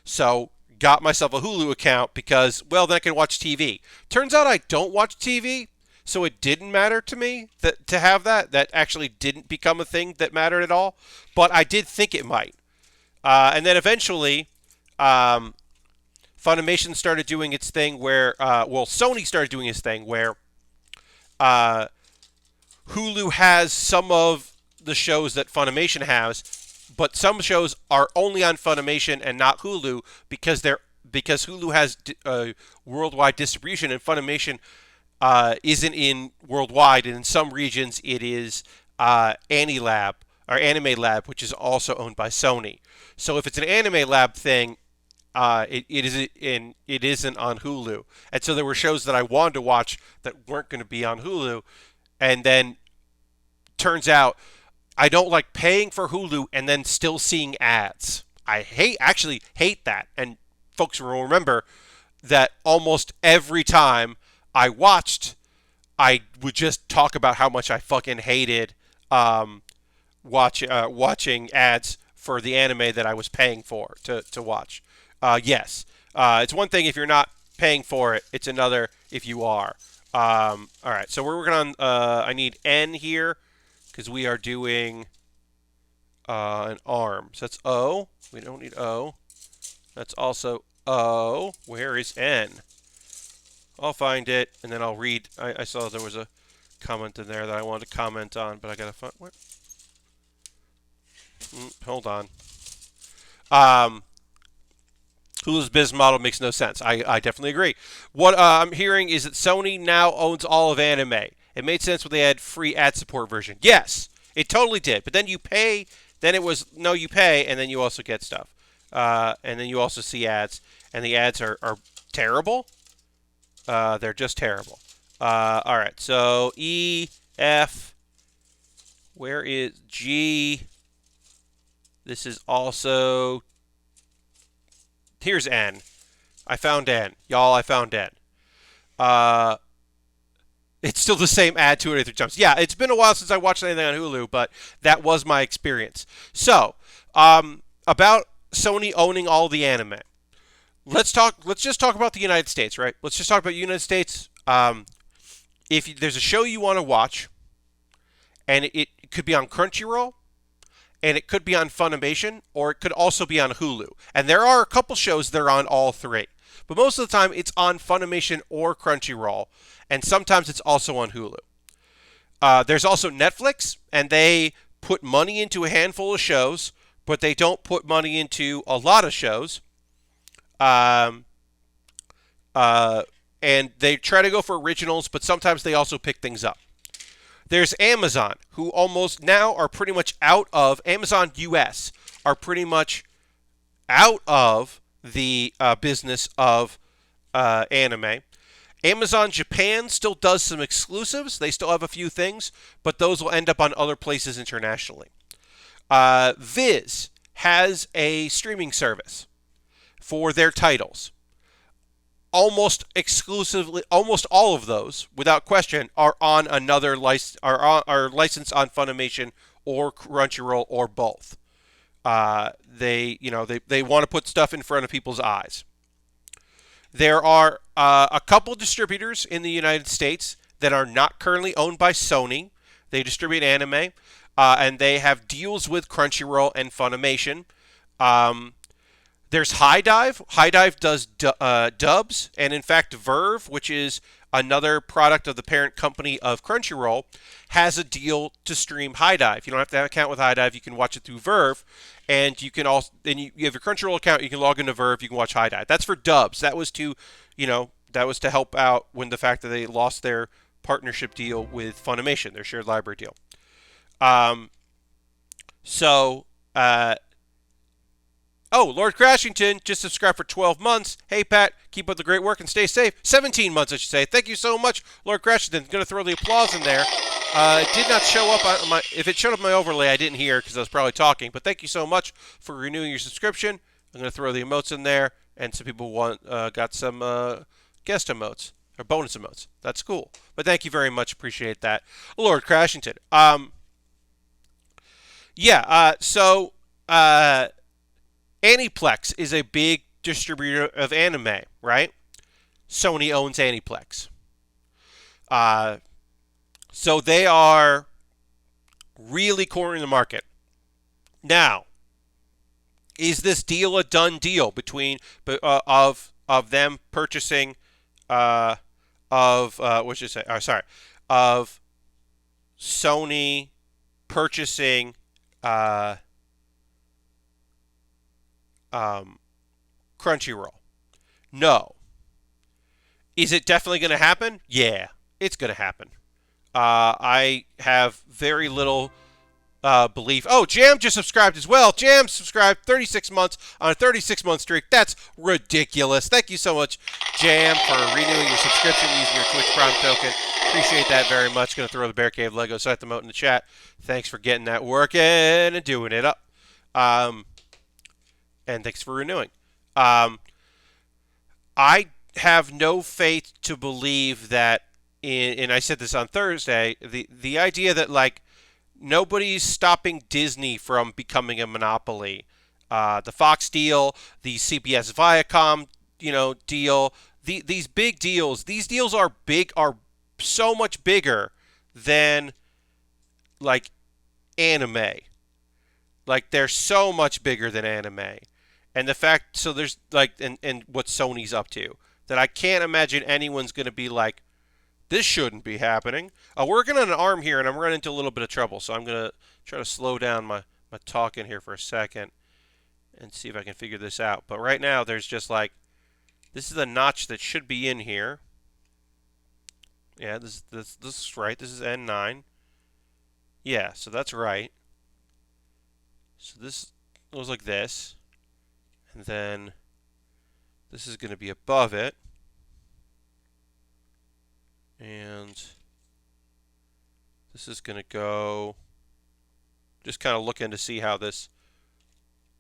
So got myself a Hulu account because, well, then I can watch TV. Turns out I don't watch TV, so it didn't matter to me to have that. That actually didn't become a thing that mattered at all, but I did think it might. And then eventually, Funimation started doing its thing where, Sony started doing its thing where Hulu has some of the shows that Funimation has, but some shows are only on Funimation and not Hulu because Hulu has worldwide distribution and Funimation isn't in worldwide, and in some regions it is Anilab or Anime Lab, which is also owned by Sony. So if it's an Anime Lab thing, it isn't on Hulu, and so there were shows that I wanted to watch that weren't going to be on Hulu, and then turns out I don't like paying for Hulu and then still seeing ads. I actually hate that, and folks will remember that almost every time I watched, I would just talk about how much I fucking hated watching ads for the anime that I was paying for to watch. Yes, it's one thing if you're not paying for it. It's another if you are. All right, so we're working on. I need N here because we are doing an arm. So that's O. We don't need O. That's also O. Where is N? I'll find it and then I'll read. I saw there was a comment in there that I wanted to comment on, but I gotta find. What? Hold on. Hulu's business model makes no sense. I definitely agree. What I'm hearing is that Sony now owns all of anime. It made sense when they had free ad support version. Yes, it totally did. But then you pay. Then it was no, you pay, and then you also get stuff, and then you also see ads, and the ads are terrible. They're just terrible. All right, so E, F. Where is G? This is also. Here's N. I found N. Y'all, I found N. It's still the same ad 283 times. Yeah, it's been a while since I watched anything on Hulu, but that was my experience. So, about Sony owning all the anime. Let's just talk about the United States, right? Let's just talk about the United States. If there's a show you want to watch, and it could be on Crunchyroll, and it could be on Funimation, or it could also be on Hulu. And there are a couple shows that are on all three. But most of the time, it's on Funimation or Crunchyroll, and sometimes it's also on Hulu. There's also Netflix, and they put money into a handful of shows, but they don't put money into a lot of shows. And they try to go for originals, but sometimes they also pick things up. There's Amazon, who almost now are pretty much out of, Amazon US are pretty much out of the business of anime. Amazon Japan still does some exclusives. They still have a few things, but those will end up on other places internationally. Viz has a streaming service for their titles. Almost exclusively, almost all of those, without question, are on another are licensed on Funimation or Crunchyroll or both. They want to put stuff in front of people's eyes. There are a couple distributors in the United States that are not currently owned by Sony. They distribute anime, and they have deals with Crunchyroll and Funimation. There's High Dive. High Dive does dubs, and in fact, Verve, which is another product of the parent company of Crunchyroll, has a deal to stream High Dive. You don't have to have an account with High Dive. You can watch it through Verve, and you can also, then you have your Crunchyroll account. You can log into Verve. You can watch High Dive. That's for dubs. That was to, help out when the fact that they lost their partnership deal with Funimation, their shared library deal. Oh, Lord Crashington just subscribed for 12 months. Hey, Pat, keep up the great work and stay safe. 17 months, I should say. Thank you so much, Lord Crashington. Going to throw the applause in there. It did not show up on my... If it showed up on my overlay, I didn't hear because I was probably talking. But thank you so much for renewing your subscription. I'm going to throw the emotes in there. And some people got some guest emotes or bonus emotes. That's cool. But thank you very much. Appreciate that. Lord Crashington. Aniplex is a big distributor of anime, right? Sony owns Aniplex. So they are really cornering the market. Now, is this deal a done deal between of them purchasing of Sony purchasing Crunchyroll? No. Is it definitely going to happen? Yeah, it's going to happen. I have very little belief. Oh, Jam just subscribed as well. Jam subscribed 36 months on a 36-month streak. That's ridiculous. Thank you so much, Jam, for renewing your subscription using your Twitch Prime token. Appreciate that very much. Going to throw the Bear Cave Lego set them out in the chat. Thanks for getting that working and doing it up. And thanks for renewing. I have no faith to believe that and I said this on Thursday, the idea that like nobody's stopping Disney from becoming a monopoly. The Fox deal, the CBS Viacom, deal, these big deals, these deals are so much bigger than like anime. Like they're so much bigger than anime. And the fact so there's like and what Sony's up to that I can't imagine anyone's going to be like this shouldn't be happening. I'm working on an arm here, and I'm running into a little bit of trouble, so I'm going to try to slow down my talking here for a second and see if I can figure this out. But right now, there's just like, this is a notch that should be in here. Yeah, this is right. This is N9. Yeah, so that's right. So this goes like this. And then this is going to be above it. And this is going to go, just kind of looking to see how this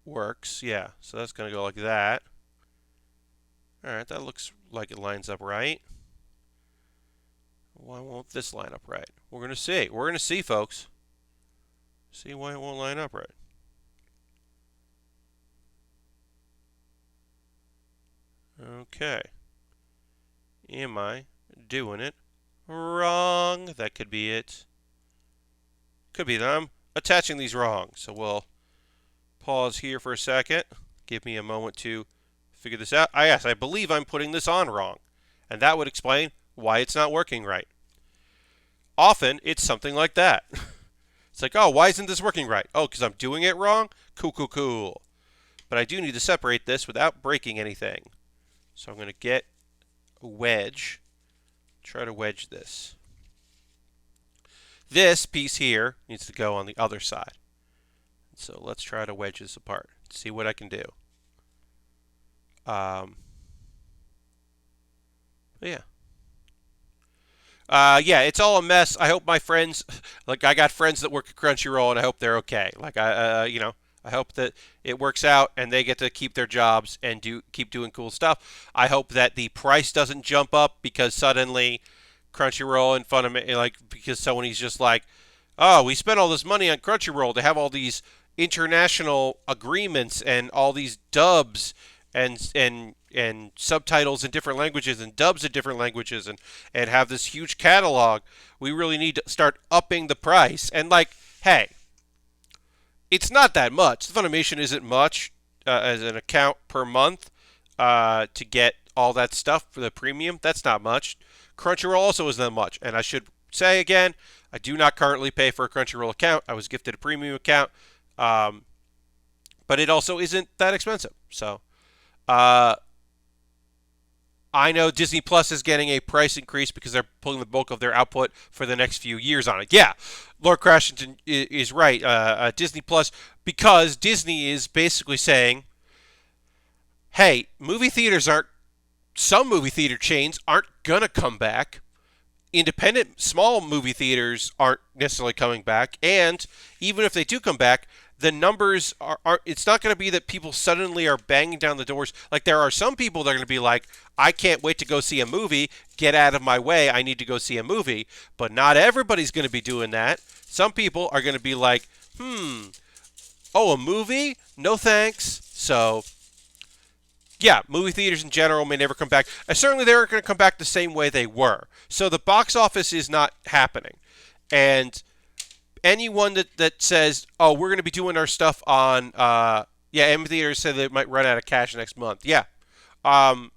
works. Yeah, so that's going to go like that. All right, that looks like it lines up right. Why won't this line up right? We're going to see. We're going to see, folks. See why it won't line up right. Okay. Am I doing it wrong? That could be it. Could be that I'm attaching these wrong. So we'll pause here for a second. Give me a moment to figure this out. Yes, I believe I'm putting this on wrong. And that would explain why it's not working right. Often, it's something like that. It's like, oh, why isn't this working right? Oh, because I'm doing it wrong? Cool, cool, cool. But I do need to separate this without breaking anything. So I'm going to get a wedge. Try to wedge this. This piece here needs to go on the other side. So let's try to wedge this apart. See what I can do. Yeah. Yeah, it's all a mess. I hope my friends, like I got friends that work at Crunchyroll, and I hope they're okay. Like I hope that it works out and they get to keep their jobs and keep doing cool stuff. I hope that the price doesn't jump up because suddenly Crunchyroll in front of me, like because Sony's just like, oh, we spent all this money on Crunchyroll to have all these international agreements and all these dubs and subtitles in different languages and dubs in different languages and have this huge catalog. We really need to start upping the price. And like, hey, it's not that much. Funimation isn't much as an account per month to get all that stuff for the premium. That's not much. Crunchyroll also isn't that much. And I should say again, I do not currently pay for a Crunchyroll account. I was gifted a premium account. But it also isn't that expensive. So I know Disney Plus is getting a price increase because they're pulling the bulk of their output for the next few years on it. Yeah, Lord Crashington is right. Disney Plus, because Disney is basically saying, hey, some movie theater chains aren't going to come back. Independent small movie theaters aren't necessarily coming back. And even if they do come back, the numbers are it's not going to be that people suddenly are banging down the doors. Like there are some people that are going to be like, I can't wait to go see a movie. Get out of my way. I need to go see a movie. But not everybody's going to be doing that. Some people are going to be like, oh, a movie? No thanks. So, yeah, movie theaters in general may never come back. Certainly they aren't going to come back the same way they were. So the box office is not happening. And anyone that says, oh, we're going to be doing our stuff on, movie theaters said they might run out of cash next month. Yeah. So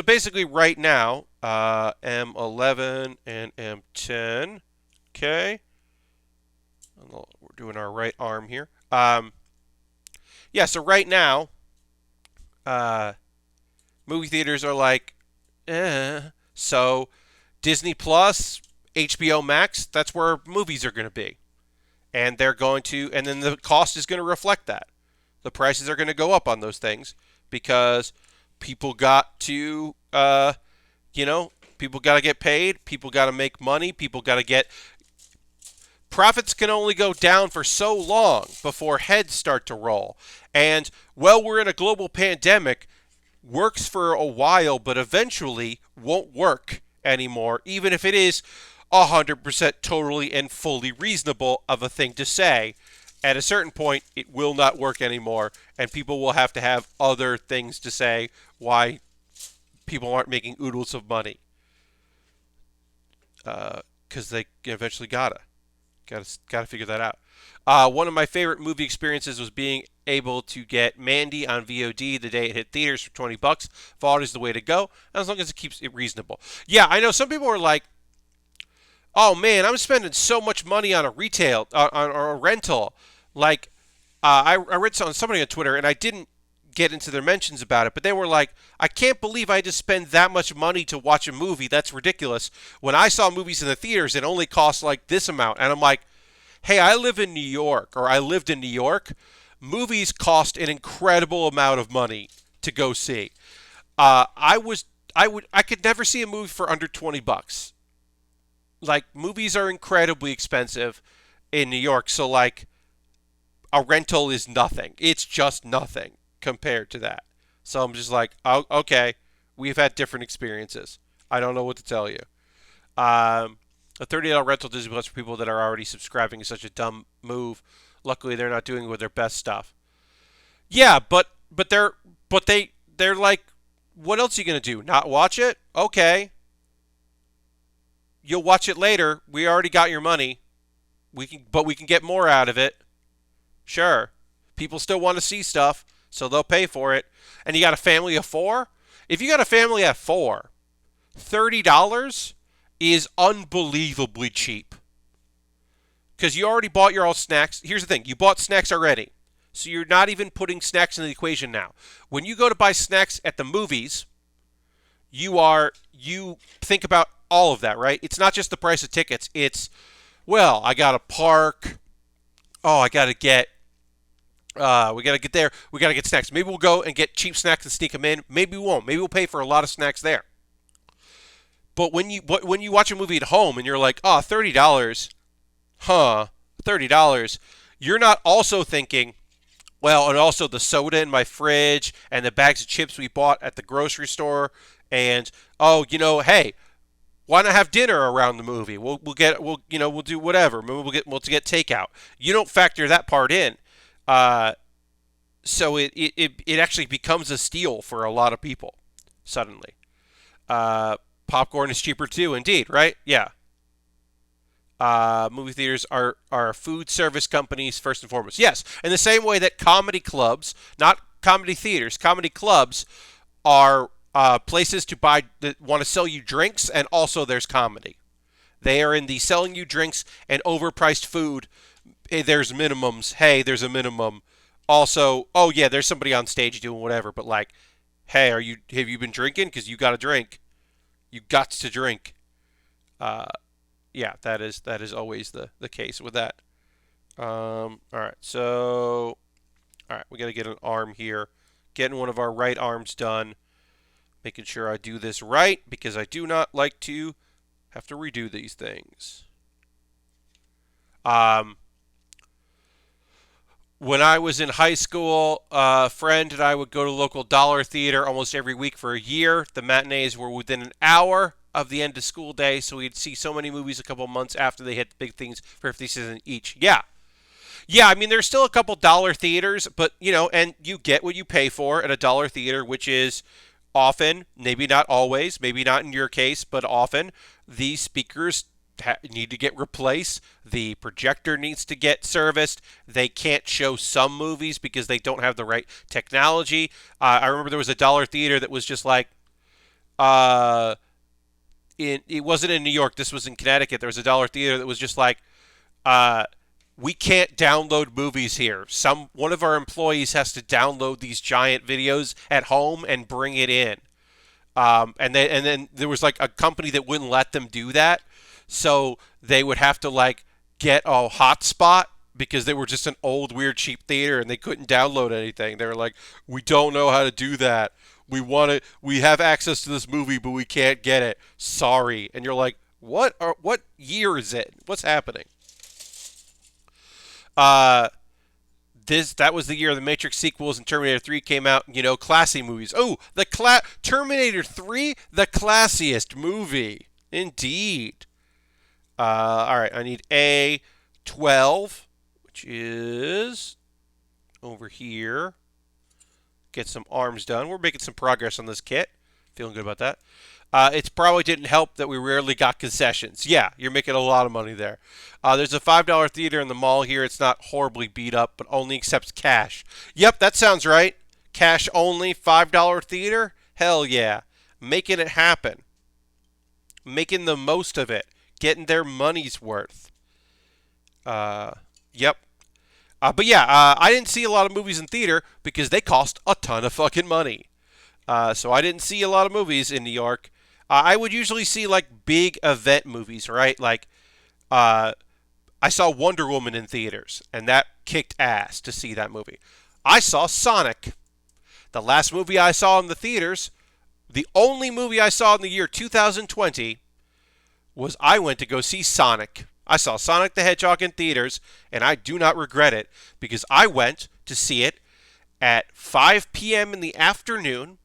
basically right now, M11 and M10, okay. We're doing our right arm here. So right now, movie theaters are like, So Disney Plus, HBO Max, that's where movies are going to be. And they're going to, and then the cost is going to reflect that. The prices are going to go up on those things because people got to, people got to get paid. People got to make money. People got to get, profits can only go down for so long before heads start to roll. And, well, we're in a global pandemic, works for a while, but eventually won't work anymore, even if it is 100% totally and fully reasonable of a thing to say. At a certain point, it will not work anymore, and people will have to have other things to say why people aren't making oodles of money. Because they eventually gotta figure that out. One of my favorite movie experiences was being able to get Mandy on VOD the day it hit theaters for $20. VOD is the way to go, as long as it keeps it reasonable. Yeah, I know some people are like, "Oh man, I'm spending so much money on a retail on a rental." Like, I read somebody on Twitter, and I didn't get into their mentions about it, but they were like, "I can't believe I had to spend that much money to watch a movie. That's ridiculous. When I saw movies in the theaters, it only cost like this amount." And I'm like, "Hey, I live in New York, or I lived in New York. Movies cost an incredible amount of money to go see. I could never see a movie for under $20. Like, movies are incredibly expensive in New York, so like a rental is nothing. It's just nothing compared to that. So I'm just like, oh, okay, we've had different experiences. I don't know what to tell you. A $30 rental Disney Plus for people that are already subscribing is such a dumb move. Luckily, they're not doing it with their best stuff. Yeah, but they're like, what else are you gonna do? Not watch it? Okay, you'll watch it later. We already got your money. We can get more out of it. Sure. People still want to see stuff, so they'll pay for it. And you got a family of four? If you got a family of four, $30 is unbelievably cheap. Because you already bought your own snacks. Here's the thing, you bought snacks already. So you're not even putting snacks in the equation now. When you go to buy snacks at the movies, you think about all of that, right? It's not just the price of tickets. It's, well, I got to park. Oh, I got to get we got to get there. We got to get snacks. Maybe we'll go and get cheap snacks and sneak them in. Maybe we won't. Maybe we'll pay for a lot of snacks there. But when you watch a movie at home and you're like, oh, $30, huh? $30. You're not also thinking, well, and also the soda in my fridge and the bags of chips we bought at the grocery store, and oh, hey, why not have dinner around the movie? We'll do whatever. Maybe we'll get takeout. You don't factor that part in. Uh, so it actually becomes a steal for a lot of people suddenly. Uh, Popcorn is cheaper too, indeed, right? Yeah. Movie theaters are food service companies first and foremost. Yes, in the same way that comedy clubs, not comedy theaters, comedy clubs are places to buy that want to sell you drinks, and also there's comedy. They are in the selling you drinks and overpriced food. Hey, there's minimums. Hey, there's a minimum. Also, oh yeah, there's somebody on stage doing whatever. But like, hey, have you been drinking? Because you got to drink. You got to drink. Uh, yeah, that is always the case with that. All right, so all right, we got to get an arm here. Getting one of our right arms done. Making sure I do this right because I do not like to have to redo these things. Um, when I was in high school, a friend and I would go to local dollar theater almost every week for a year. The matinees were within an hour of the end of school day, so we'd see so many movies a couple months after they hit the big things for 50 cents each. Yeah. Yeah, I mean, there's still a couple dollar theaters, but, and you get what you pay for at a dollar theater, which is often, maybe not always, maybe not in your case, but often, the speakers need to get replaced. The projector needs to get serviced. They can't show some movies because they don't have the right technology. I remember there was a dollar theater that was just like, uh, it wasn't in New York. This was in Connecticut. There was a dollar theater that was just like, uh, we can't download movies here. One of our employees has to download these giant videos at home and bring it in. And then there was like a company that wouldn't let them do that, so they would have to like get a hotspot because they were just an old, weird, cheap theater and they couldn't download anything. They were like, "We don't know how to do that. We have access to this movie, but we can't get it. Sorry." And you're like, What year is it? What's happening?" Uh, that was the year the Matrix sequels and Terminator 3 came out. You know, classy movies. Oh, Terminator 3, the classiest movie, indeed. All right, I need A12, which is over here. Get some arms done. We're making some progress on this kit. Feeling good about that. It probably didn't help that we rarely got concessions. Yeah, you're making a lot of money there. There's a $5 theater in the mall here. It's not horribly beat up, but only accepts cash. Yep, that sounds right. Cash only, $5 theater? Hell yeah. Making it happen. Making the most of it. Getting their money's worth. Yep. But yeah, I didn't see a lot of movies in theater because they cost a ton of fucking money. So I didn't see a lot of movies in New York. I would usually see like big event movies, right? Like I saw Wonder Woman in theaters, and that kicked ass to see that movie. I saw Sonic. The last movie I saw in the theaters, the only movie I saw in the year 2020, was I went to go see Sonic. I saw Sonic the Hedgehog in theaters, and I do not regret it because I went to see it at 5 p.m. in the afternoon,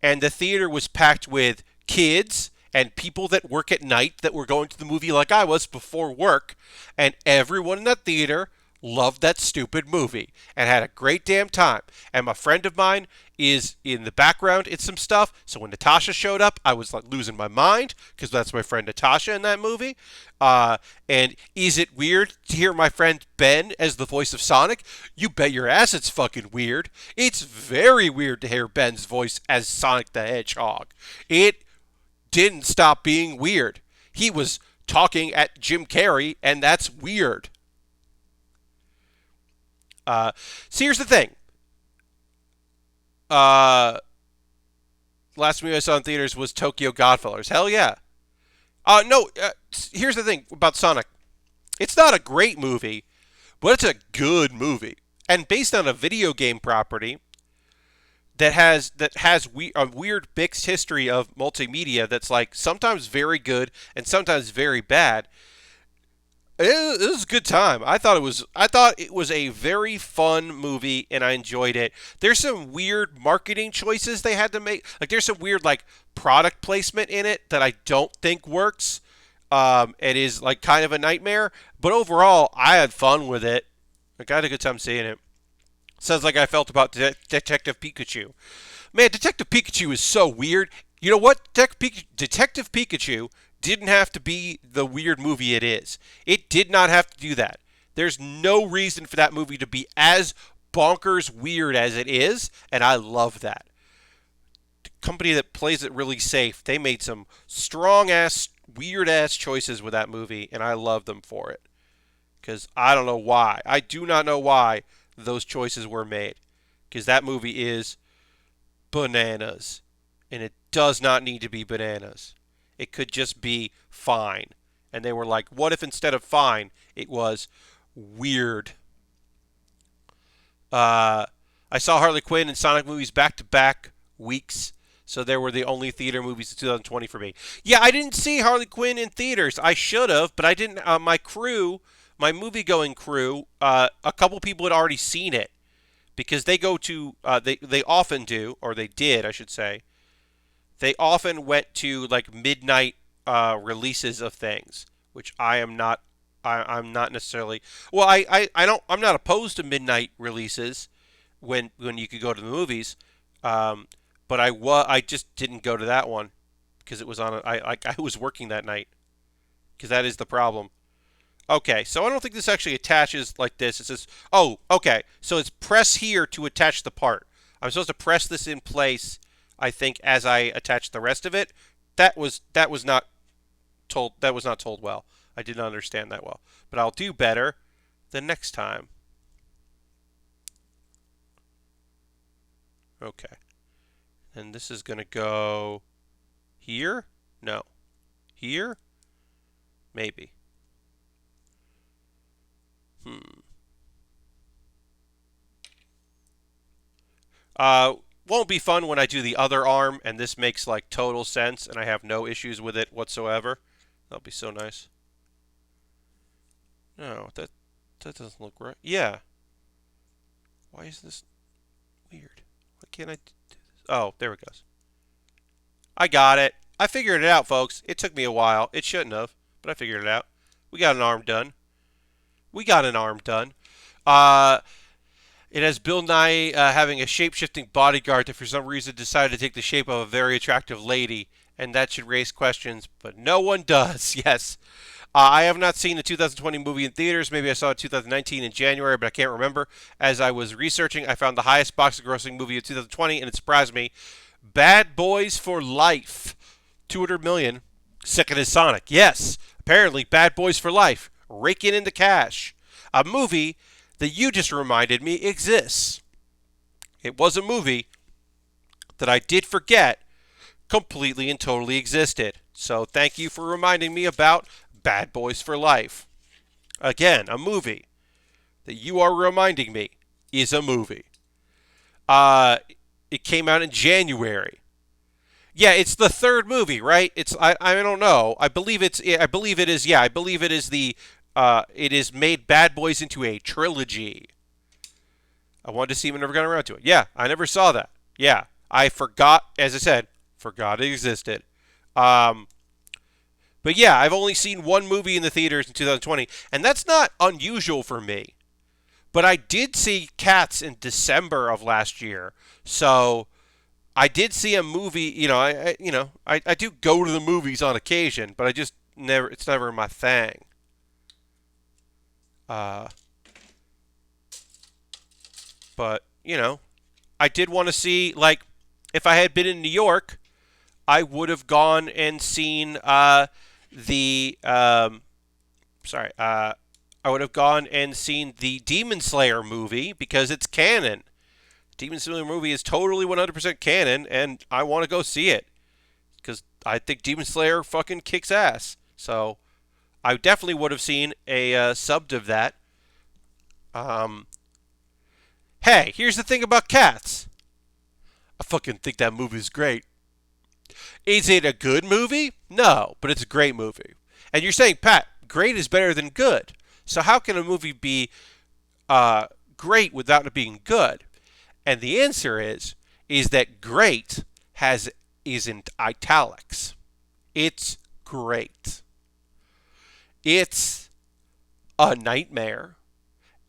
and the theater was packed with kids and people that work at night that were going to the movie like I was before work, and everyone in that theater loved that stupid movie and had a great damn time. And my friend of mine is in the background in some stuff, so when Natasha showed up, I was like losing my mind because that's my friend Natasha in that movie. And is it weird to hear my friend Ben as the voice of Sonic? You bet your ass it's fucking weird. It's very weird to hear Ben's voice as Sonic the Hedgehog. It didn't stop being weird. He was talking at Jim Carrey, and that's weird. So here's the thing. Last movie I saw in theaters was Tokyo Godfellas. Hell yeah. No, here's the thing about Sonic. It's not a great movie, but it's a good movie. And based on a video game property that has a weird mixed history of multimedia that's like sometimes very good and sometimes very bad. It was a good time. I thought it was a very fun movie, and I enjoyed it. There's some weird marketing choices they had to make. Like there's some weird like product placement in it that I don't think works. It is like kind of a nightmare. But overall, I had fun with it. Like, I had a good time seeing it. Sounds like I felt about Detective Pikachu. Man, Detective Pikachu is so weird. You know what? Detective Pikachu didn't have to be the weird movie it is. It did not have to do that. There's no reason for that movie to be as bonkers weird as it is, and I love that. The company that plays it really safe, they made some strong-ass, weird-ass choices with that movie, and I love them for it. Because I don't know why. I do not know why those choices were made. Because that movie is bananas. And it does not need to be bananas. It could just be fine. And they were like, what if instead of fine, it was weird? I saw Harley Quinn and Sonic movies back-to-back weeks. So they were the only theater movies of 2020 for me. Yeah, I didn't see Harley Quinn in theaters. I should have, but I didn't. My movie-going crew, a couple people had already seen it. Because they go to, they often do, or they did, I should say. They often went to like midnight releases of things, which I am not. I'm not necessarily. Well, I don't. I'm not opposed to midnight releases when you could go to the movies, but I just didn't go to that one because it was on. I was working that night because that is the problem. Okay, so I don't think this actually attaches like this. It says, oh, okay, so it's press here to attach the part. I'm supposed to press this in place, I think, as I attach the rest of it. That was not told well. I did not understand that well. But I'll do better the next time. Okay. And this is going to go here? No. Here? Maybe. Won't be fun when I do the other arm and this makes like total sense and I have no issues with it whatsoever. That'll be so nice. No, that doesn't look right. Yeah. Why is this weird? Why can't I do this? Oh, there it goes. I got it. I figured it out, folks. It took me a while. It shouldn't have, but I figured it out. We got an arm done. We got an arm done. Uh, it has Bill Nye having a shape-shifting bodyguard that for some reason decided to take the shape of a very attractive lady, and that should raise questions, but no one does. Yes. I have not seen the 2020 movie in theaters. Maybe I saw it 2019 in January, but I can't remember. As I was researching, I found the highest box-grossing movie of 2020, and it surprised me. Bad Boys for Life. 200 million. Second is Sonic. Yes, apparently Bad Boys for Life. Raking in the cash. A movie that you just reminded me exists. It was a movie that I did forget completely and totally existed. So thank you for reminding me about Bad Boys for Life. Again, a movie that you are reminding me is a movie. It came out in January. Yeah, it's the third movie, right? I don't know. I believe it is. Yeah, I believe it is it is made Bad Boys into a trilogy. I wanted to see him and never got around to it. Yeah, I never saw that. Yeah, I forgot, as I said, forgot it existed. But yeah, I've only seen one movie in the theaters in 2020, and that's not unusual for me. But I did see Cats in December of last year, so I did see a movie. I do go to the movies on occasion, but I just never. It's never my thing. But I did want to see, like, if I had been in New York, I would have gone and seen the I would have gone and seen the Demon Slayer movie because it's canon. Demon Slayer movie is totally 100% canon, and I want to go see it because I think Demon Slayer fucking kicks ass. So I definitely would have seen a subbed of that. Hey, here's the thing about Cats. I fucking think that movie is great. Is it a good movie? No, but it's a great movie. And you're saying, Pat, great is better than good. So how can a movie be great without it being good? And the answer is that great is in italics. It's great. It's a nightmare.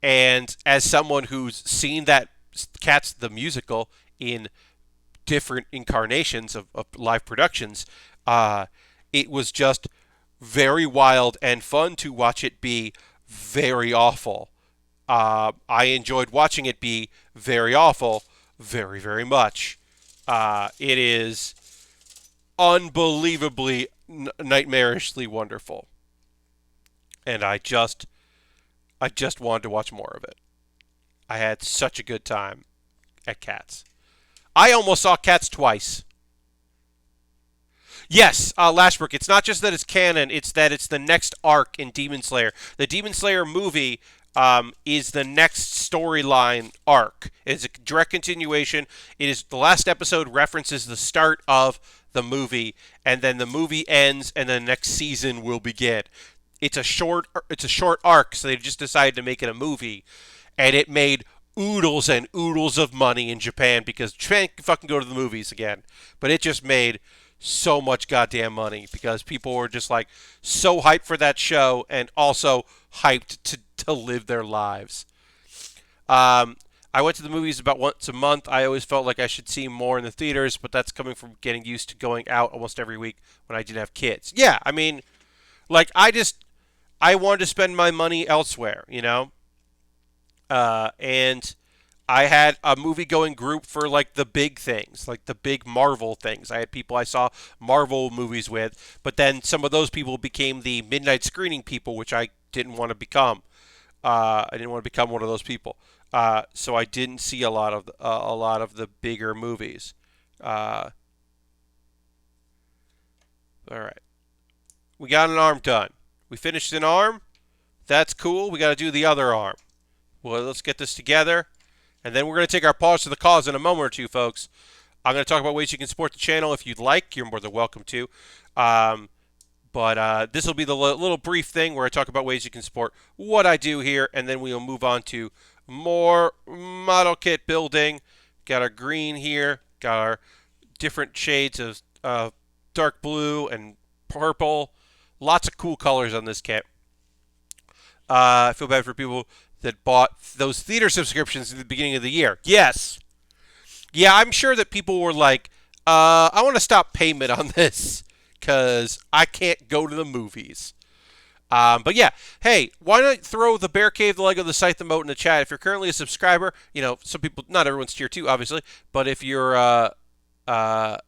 And as someone who's seen that Cats the musical in different incarnations of live productions, it was just very wild and fun to watch it be very awful. I enjoyed watching it be very awful very, very much. It is unbelievably nightmarishly wonderful. And I just wanted to watch more of it. I had such a good time at Cats. I almost saw Cats twice. Yes, Lashbrook, it's not just that it's canon, it's that it's the next arc in Demon Slayer. The Demon Slayer movie is the next storyline arc. It's a direct continuation. It is the last episode references the start of the movie, and then the movie ends, and the next season will begin. It's a short arc, so they just decided to make it a movie, and it made oodles and oodles of money in Japan because Japan can fucking go to the movies again. But it just made so much goddamn money because people were just like so hyped for that show and also hyped to live their lives. I went to the movies about once a month. I always felt like I should see more in the theaters, but that's coming from getting used to going out almost every week when I didn't have kids. Yeah, I mean, like I wanted to spend my money elsewhere, and I had a movie-going group for, like, the big things, like the big Marvel things. I had people I saw Marvel movies with, but then some of those people became the midnight screening people, which I didn't want to become. I didn't want to become one of those people. So I didn't see a lot of the bigger movies. All right. We got an arm done. We finished an arm. That's cool. We got to do the other arm. Well, let's get this together. And then we're going to take our pause to the cause in a moment or two, folks. I'm going to talk about ways you can support the channel if you'd like. You're more than welcome to. But this will be the little brief thing where I talk about ways you can support what I do here, and then we'll move on to more model kit building. Got our green here. Got our different shades of dark blue and purple. Lots of cool colors on this kit. I feel bad for people that bought those theater subscriptions at the beginning of the year. Yes. Yeah, I'm sure that people were like, I want to stop payment on this because I can't go to the movies. But yeah, hey, why not throw the Bear Cave, the Lego, the Scythe emote in the chat? If you're currently a subscriber, some people, not everyone's tier 2, obviously, but if you're, but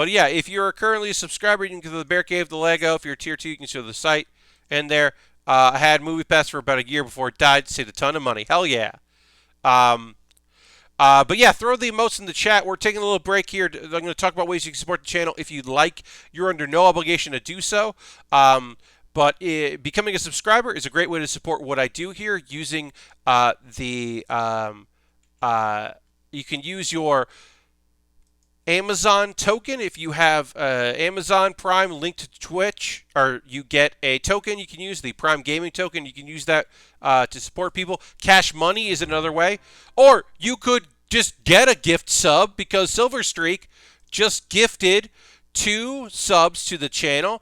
yeah, if you're currently a subscriber, you can go to the Bear Cave, the Lego. If you're tier 2, you can show the site in there. I had Movie Pass for about a year before it died. Saved a ton of money. Hell yeah. But yeah, throw the emotes in the chat. We're taking a little break here. I'm going to talk about ways you can support the channel. If you'd like, you're under no obligation to do so. But becoming a subscriber is a great way to support what I do here using you can use your Amazon token. If you have Amazon Prime linked to Twitch, or you get a token, you can use the Prime Gaming token. You can use that to support people. Cash Money is another way. Or you could just get a gift sub, because Silver Streak just gifted 2 subs to the channel.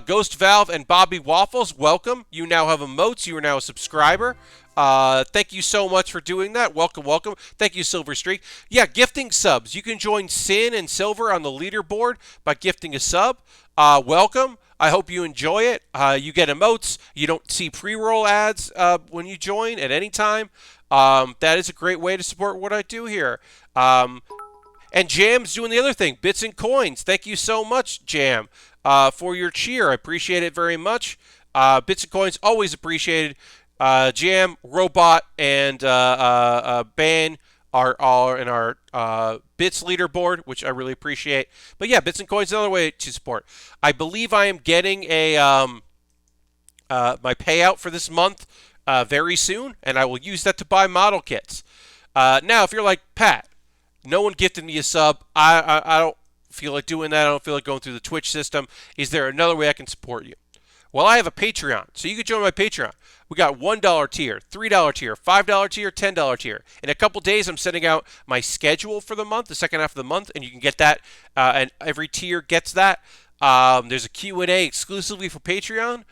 Ghost Valve and Bobby Waffles, welcome. You now have emotes. You are now a subscriber. Thank you so much for doing that. Welcome, welcome. Thank you, Silver Streak. Yeah, gifting subs. You can join Sin and Silver on the leaderboard by gifting a sub. Welcome. I hope you enjoy it. You get emotes. You don't see pre-roll ads when you join at any time. That is a great way to support what I do here. And Jam's doing the other thing, Bits and Coins. Thank you so much, Jam, for your cheer. I appreciate it very much. Bits and Coins, always appreciated. Jam, Robot, and Ban are all in our Bits leaderboard, which I really appreciate. But yeah, Bits and Coins is another way to support. I believe I am getting a my payout for this month very soon, and I will use that to buy model kits. Now, if you're like, Pat, no one gifted me a sub. I don't feel like doing that. I don't feel like going through the Twitch system. Is there another way I can support you? Well, I have a Patreon, so you can join my Patreon. We got $1 tier, $3 tier, $5 tier, $10 tier. In a couple days, I'm sending out my schedule for the month, the second half of the month, and you can get that, and every tier gets that. There's a Q&A exclusively for Patreon.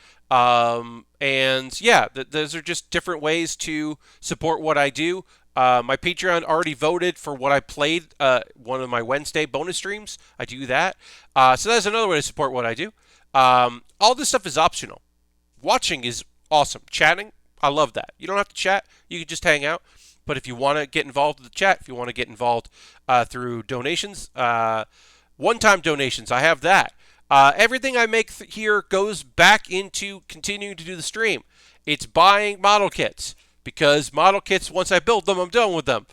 And yeah, those are just different ways to support what I do. My Patreon already voted for what I played one of my Wednesday bonus streams. I do that. So that's another way to support what I do. All this stuff is optional. Watching is awesome. Chatting, I love that. You don't have to chat. You can just hang out. But if you want to get involved with the chat, if you want to get involved through donations, one-time donations, I have that. Everything I make here goes back into continuing to do the stream. It's buying model kits, because model kits, once I build them, I'm done with them.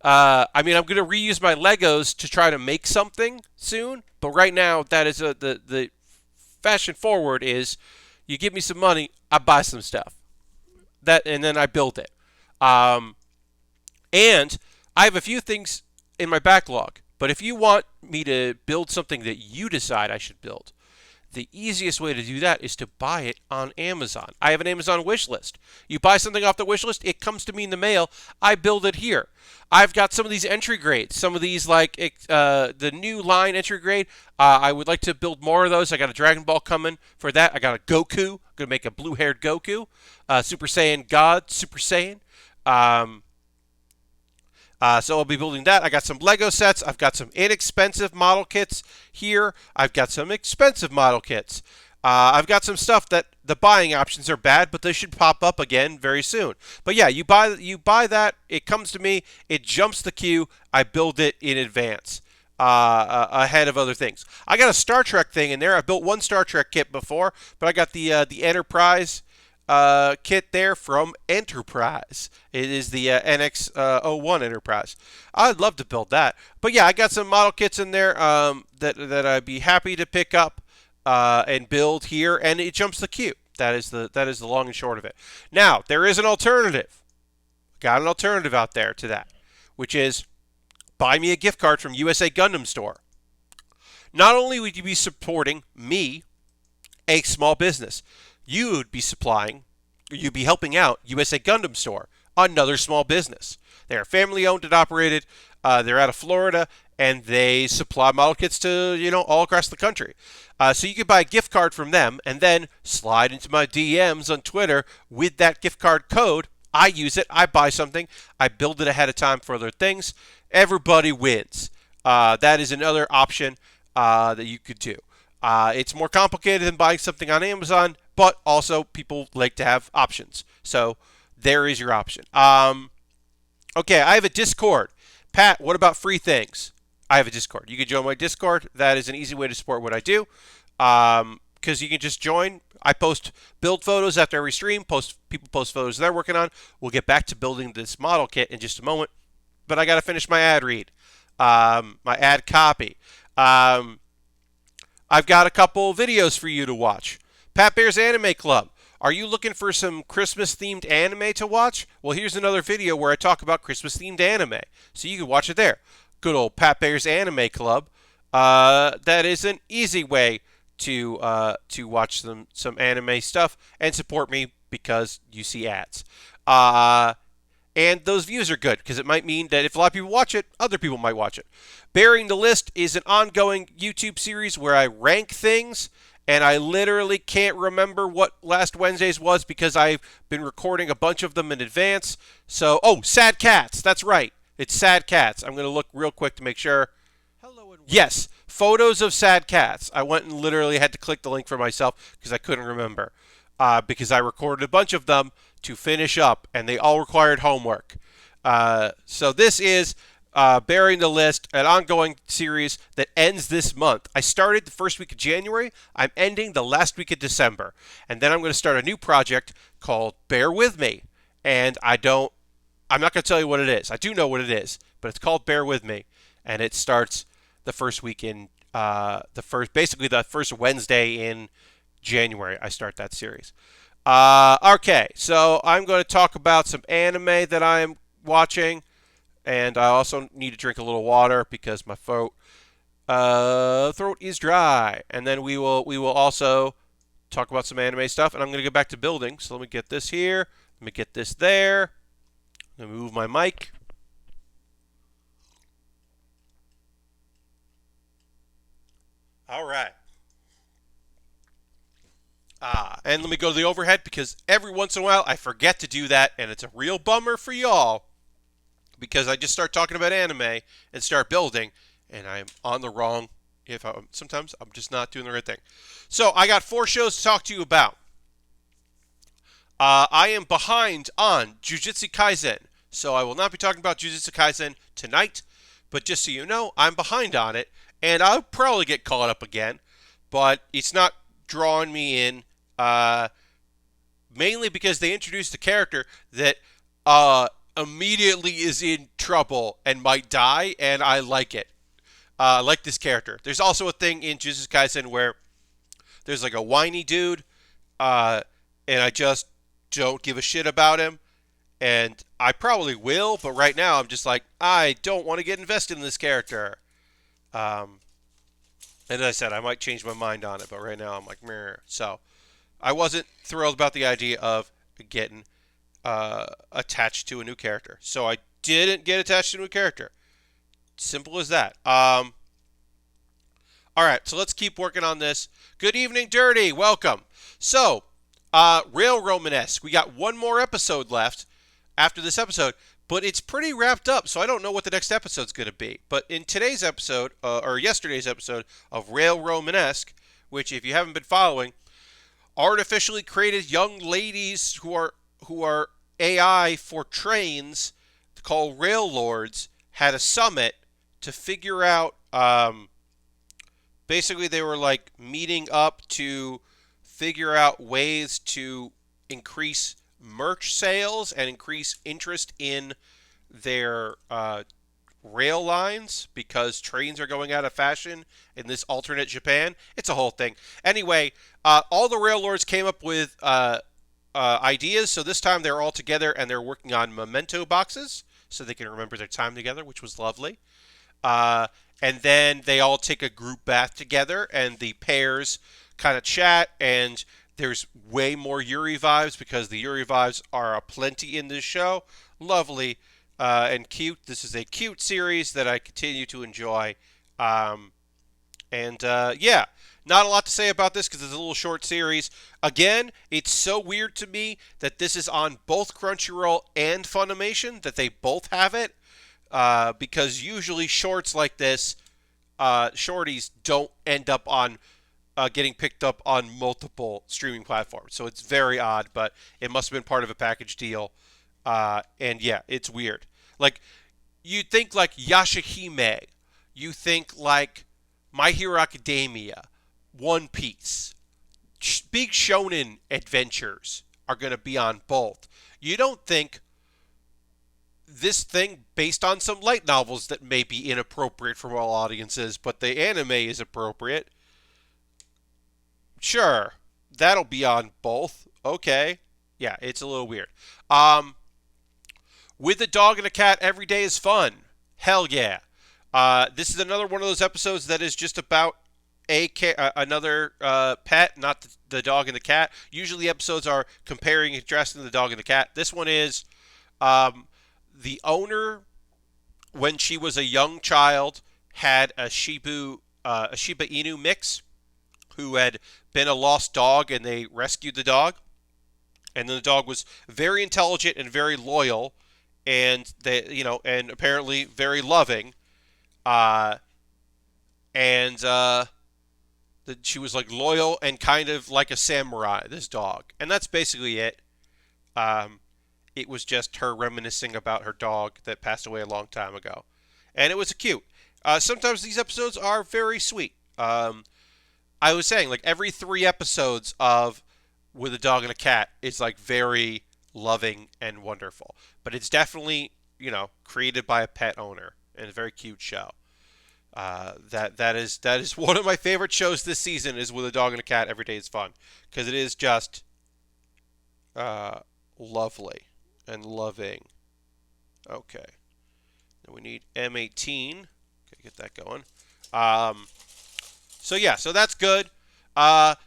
I mean, I'm going to reuse my Legos to try to make something soon, but right now, that is the fashion forward is you give me some money, I buy some stuff. And then I build it. And I have a few things in my backlog. But if you want me to build something that you decide I should build, the easiest way to do that is to buy it on Amazon. I have an Amazon wish list. You buy something off the wish list, it comes to me in the mail. I build it here. I've got some of these entry grades. Some of these, like the new line entry grade. I would like to build more of those. I got a Dragon Ball coming for that. I got a Goku. I'm going to make a blue-haired Goku. Super Saiyan God, Super Saiyan. So I'll be building that. I got some Lego sets. I've got some inexpensive model kits here. I've got some expensive model kits. I've got some stuff that the buying options are bad, but they should pop up again very soon. But yeah, you buy that. It comes to me. It jumps the queue. I build it in advance ahead of other things. I got a Star Trek thing in there. I've built one Star Trek kit before, but I got the Enterprise kit there from Enterprise. It is the NX-01 Enterprise. I'd love to build that. But yeah, I got some model kits in there that I'd be happy to pick up and build here, and it jumps the queue. That is the long and short of it. Now, there is an alternative. Got an alternative out there to that, which is buy me a gift card from USA Gundam Store. Not only would you be supporting me, a small business, you would be supplying you'd be helping out USA Gundam Store, another small business. They are family owned and operated. They're out of Florida, and they supply model kits to all across the country. So you could buy a gift card from them, and then slide into my DMs on Twitter with that gift card code. I use it. I buy something. I build it ahead of time for other things. Everybody wins. That is another option that you could do. It's more complicated than buying something on Amazon, but also people like to have options. So there is your option. Okay, I have a Discord. Pat, what about free things? I have a Discord. You can join my Discord. That is an easy way to support what I do. Because you can just join. I post build photos after every stream. People post photos they're working on. We'll get back to building this model kit in just a moment. But I got to finish my ad read. My ad copy. I've got a couple videos for you to watch. Pat Baer's Anime Club. Are you looking for some Christmas-themed anime to watch? Well, here's another video where I talk about Christmas-themed anime. So you can watch it there. Good old Pat Baer's Anime Club. That is an easy way to watch some anime stuff and support me because you see ads. And those views are good because it might mean that if a lot of people watch it, other people might watch it. Baering the List is an ongoing YouTube series where I rank things, and I literally can't remember what last Wednesday's was because I've been recording a bunch of them in advance. So, Sad Cats. That's right. It's Sad Cats. I'm going to look real quick to make sure. Yes, photos of sad cats. I went and literally had to click the link for myself because I couldn't remember. Because I recorded a bunch of them to finish up, and they all required homework. So this is Baering the List, an ongoing series that ends this month. I started the first week of January. I'm ending the last week of December. And then I'm going to start a new project called Bear With Me. And I'm not going to tell you what it is. I do know what it is, but it's called Bear With Me. And it starts the first week in the first Wednesday in January. I start that series. Okay, so I'm going to talk about some anime that I'm watching, and I also need to drink a little water because my throat is dry. And then we will also talk about some anime stuff, and I'm going to go back to building. So let me get this here. Let me get this there. Let me move my mic. All right. And let me go to the overhead because every once in a while I forget to do that, and it's a real bummer for y'all because I just start talking about anime and start building, and I'm on the wrong. Sometimes I'm just not doing the right thing. So I got 4 shows to talk to you about. I am behind on Jujutsu Kaisen, so I will not be talking about Jujutsu Kaisen tonight. But just so you know, I'm behind on it, and I'll probably get caught up again. But it's not drawing me in, mainly because they introduced a character that immediately is in trouble and might die, and I like it. I like this character. There's also a thing in Jujutsu Kaisen where there's like a whiny dude, and I just don't give a shit about him. And I probably will, but right now I'm just like, I don't want to get invested in this character. And as I said, I might change my mind on it, but right now I'm like, meh. So I wasn't thrilled about the idea of getting attached to a new character. So I didn't get attached to a new character. Simple as that. All right, so let's keep working on this. Good evening, Dirty. Welcome. So, Rail Romanesque. We got one more episode left after this episode, but it's pretty wrapped up, so I don't know what the next episode's going to be. But in today's episode, or yesterday's episode of Rail Romanesque, which if you haven't been following, artificially created young ladies who are AI for trains called Rail Lords had a summit to figure out, basically they were like meeting up to figure out ways to increase merch sales and increase interest in their rail lines because trains are going out of fashion in this alternate Japan. It's a whole thing. Anyway, all the rail lords came up with ideas, so this time they're all together and they're working on memento boxes so they can remember their time together, which was lovely. And then they all take a group bath together and the pairs kind of chat and There's way more Yuri vibes because the Yuri vibes are aplenty in this show. Lovely and cute. This is a cute series that I continue to enjoy. Um, yeah, not a lot to say about this because it's a little short series. Again, it's so weird to me that this is on both Crunchyroll and Funimation, that they both have it. Because usually shorts like this, shorties don't end up on getting picked up on multiple streaming platforms. So it's very odd, but it must have been part of a package deal. And yeah, it's weird. Like, you think like Yashahime, you think like My Hero Academia, One Piece, big shonen adventures are going to be on both. You don't think this thing based on some light novels that may be inappropriate for all audiences, but the anime is appropriate. Sure, that'll be on both. Okay. Yeah, it's a little weird. Um, with a dog and a cat, every day is fun. Hell yeah. This is another one of those episodes that is just about another pet, not the dog and the cat. Usually episodes are comparing and contrasting the dog and the cat. This one is um, the owner, when she was a young child, had a Shiba Inu mix who had been a lost dog, and they rescued the dog. And then the dog was very intelligent and very loyal, and and apparently very loving. Uh, and that she was like loyal and kind of like a samurai. This dog, and that's basically it. Um, it was just her reminiscing about her dog that passed away a long time ago, and it was cute. Sometimes these episodes are very sweet. I was saying, like, every 3 episodes of With a Dog and a Cat is like very loving and wonderful. But it's definitely, created by a pet owner, and a very cute show. That is one of my favorite shows this season, is With a Dog and a Cat. Every day is fun because it is just uh, lovely and loving. Okay, then we need M18. Okay, get that going. Um, so yeah, so that's good.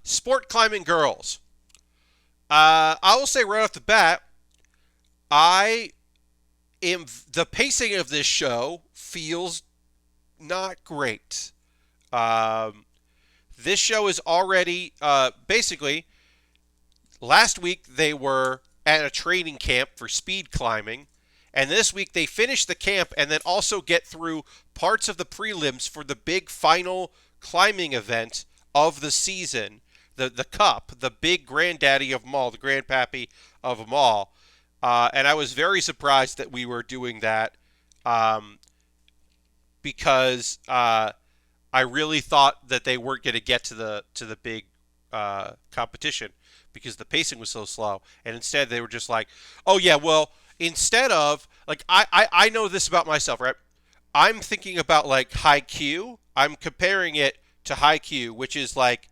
Sport climbing girls. I will say right off the bat, I am the pacing of this show feels not great. Um, this show is already basically last week they were at a training camp for speed climbing, and this week they finish the camp and then also get through parts of the prelims for the big final climbing event of the season, the cup, the big granddaddy of them all, the grandpappy of them all. And I was very surprised that we were doing that um, because I really thought that they weren't going to get to the big competition because the pacing was so slow, and instead they were just like, oh yeah, well, instead of like I know this about myself, right? I'm thinking about like Haikyuu. I'm comparing it to Haikyuu, which is like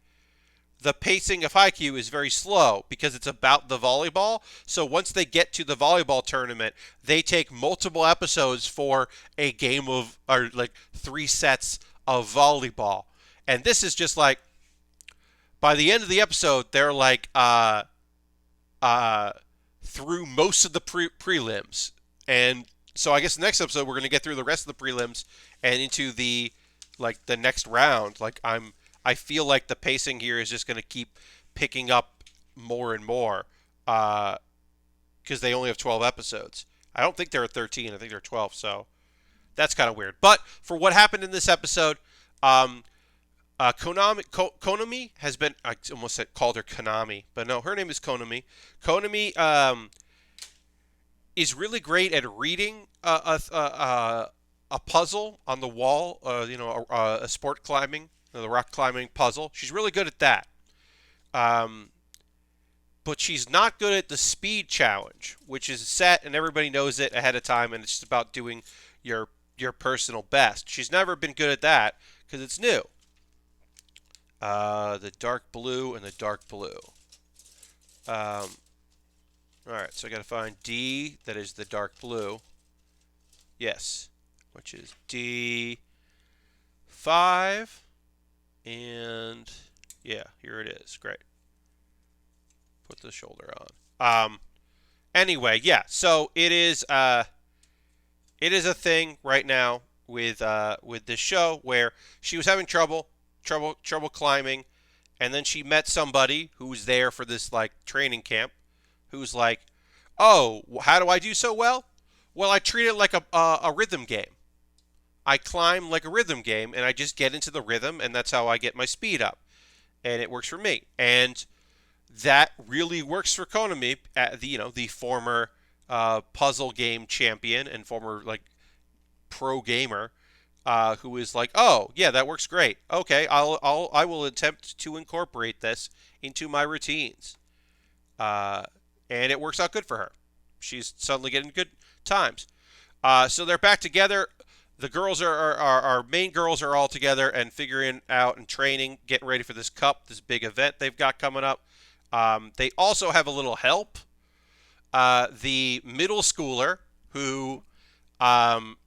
the pacing of Haikyuu is very slow because it's about the volleyball. So once they get to the volleyball tournament, they take multiple episodes for a game of, or like 3 sets of volleyball. And this is just like, by the end of the episode, they're like uh, through most of the prelims. And so I guess the next episode we're going to get through the rest of the prelims and into the next round. I feel like the pacing here is just going to keep picking up more and more because they only have 12 episodes. I don't think they're at 13. I think they're 12. So that's kind of weird. But for what happened in this episode, Konami has been, I almost called her Konami, but no, her name is Konami. Konami is really great at reading a puzzle on the wall, a sport climbing, the rock climbing puzzle. She's really good at that. But she's not good at the speed challenge, which is set and everybody knows it ahead of time, and it's just about doing your personal best. She's never been good at that because it's new. The dark blue and the dark blue. All right, so I got to find D, that is the dark blue. Yes, which is D5. And yeah, here it is. Great. Put the shoulder on. Anyway, yeah. So it is a thing right now with this show where she was having trouble climbing, and then she met somebody who was there for this like training camp, who's like, "Oh, how do I do so well? Well, I treat it like a rhythm game. I climb like a rhythm game, and I just get into the rhythm, and that's how I get my speed up, and it works for me." And that really works for Konami, the former puzzle game champion and former like pro gamer, who is like, "Oh, yeah, that works great. Okay, I will attempt to incorporate this into my routines." Uh, and it works out good for her. She's suddenly getting good times. So they're back together. The girls our main girls are all together and figuring out and training, getting ready for this cup, this big event they've got coming up. They also have a little help. The middle schooler who um,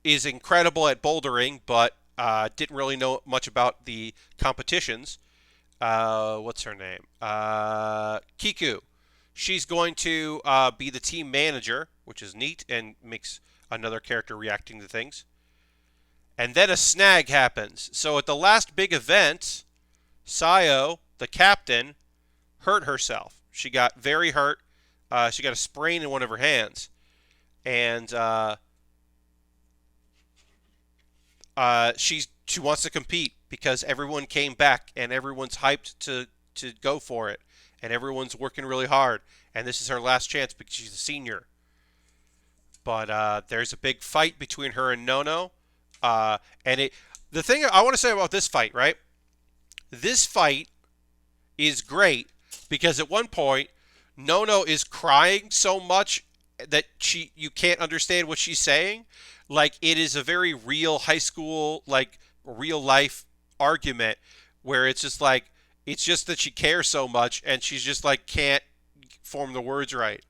is incredible at bouldering, but didn't really know much about the competitions. What's her name? Kiku. She's going to be the team manager, which is neat and makes another character reacting to things. And then a snag happens. So at the last big event, Sayo, the captain, hurt herself. She got very hurt. She got a sprain in one of her hands. And she wants to compete because everyone came back and everyone's hyped to go for it. And everyone's working really hard. And this is her last chance because she's a senior. But there's a big fight between her and Nono. The thing I want to say about this fight, right? This fight is great because at one point, Nono is crying so much that you can't understand what she's saying. Like, it is a very real high school, like, real life argument where it's just like, it's just that she cares so much and she's just like can't form the words right.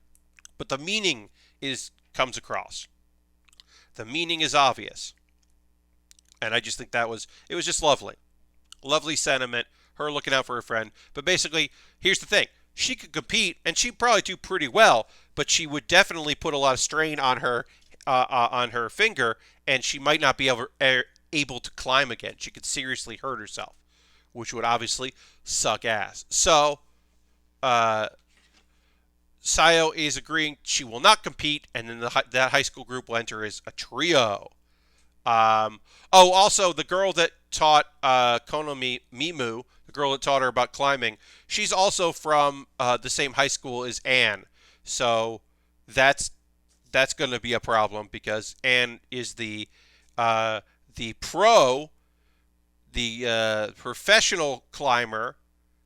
But the meaning comes across. The meaning is obvious. And I just think it was just lovely. Lovely sentiment, her looking out for her friend. But basically, here's the thing. She could compete, and she'd probably do pretty well, but she would definitely put a lot of strain on her finger, and she might not be able to climb again. She could seriously hurt herself, which would obviously suck ass. So, Sayo is agreeing she will not compete, and then that high school group will enter as a trio. Also, the girl that taught Konomi Mimu, the girl that taught her about climbing, she's also from the same high school as Anne. So that's going to be a problem because Anne is the pro, the professional climber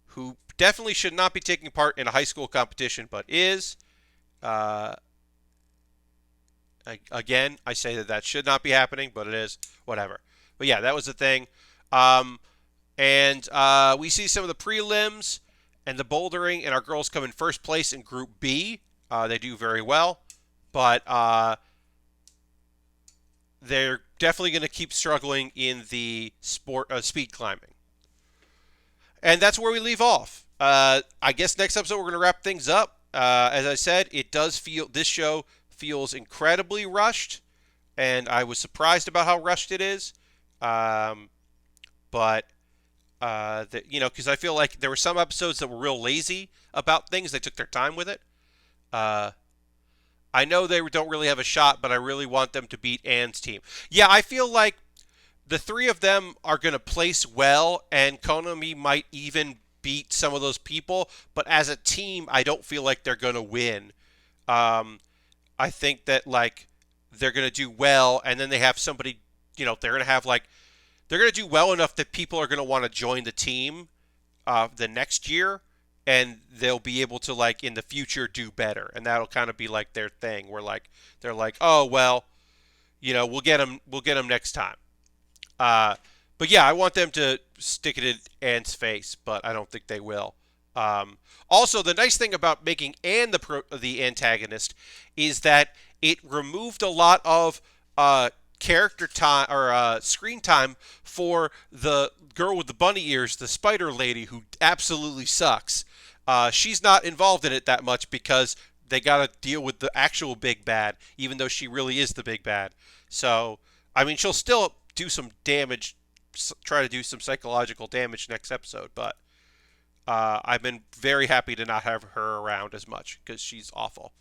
who definitely should not be taking part in a high school competition, but is. Again, I say that should not be happening, but it is. Whatever. But yeah, that was the thing. We see some of the prelims and the bouldering, and our girls come in first place in Group B. They do very well, but they're definitely going to keep struggling in the speed climbing. And that's where we leave off. I guess next episode we're going to wrap things up. As I said, this show feels incredibly rushed, and I was surprised about how rushed it is. Because I feel like there were some episodes that were real lazy about things. They took their time with it. I know they don't really have a shot, but I really want them to beat Anne's team. Yeah, I feel like the three of them are going to place well, and Konami might even beat some of those people. But as a team, I don't feel like they're going to win. I think that they're going to do well, and then they have somebody, they're going to do well enough that people are going to want to join the team the next year, and they'll be able to in the future do better, and that'll kind of be their thing. Where they're oh well, we'll get them next time. But yeah, I want them to stick it in Anne's face, but I don't think they will. Also, the nice thing about making Anne the antagonist is that it removed a lot of character time or screen time for the girl with the bunny ears, the spider lady, who absolutely sucks. She's not involved in it that much because they got to deal with the actual big bad, even though she really is the big bad. So, I mean, she'll still do some damage, try to do some psychological damage next episode, but I've been very happy to not have her around as much because she's awful.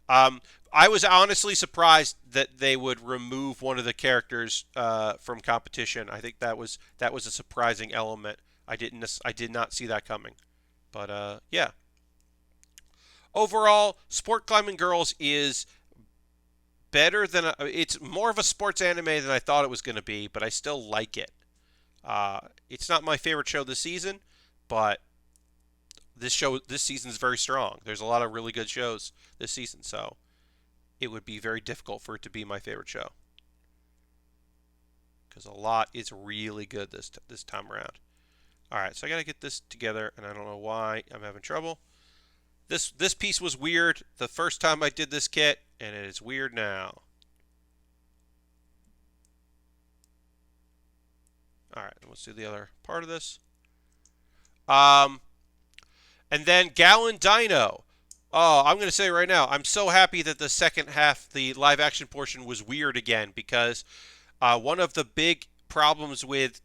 Um, I was honestly surprised that they would remove one of the characters from competition. I think that was a surprising element. I did not see that coming. But yeah, overall, Sport Climbing Girls is better than it's more of a sports anime than I thought it was going to be, but I still like it. It's not my favorite show this season, but this season is very strong. There's a lot of really good shows this season, so it would be very difficult for it to be my favorite show because a lot is really good this time around. All right, so I got to get this together, and I don't know why I'm having trouble. This piece was weird the first time I did this kit, and it is weird now. All right, let's do the other part of this. And then Gallon Dino. Oh, I'm going to say right now, I'm so happy that the second half, the live action portion, was weird again because one of the big problems with,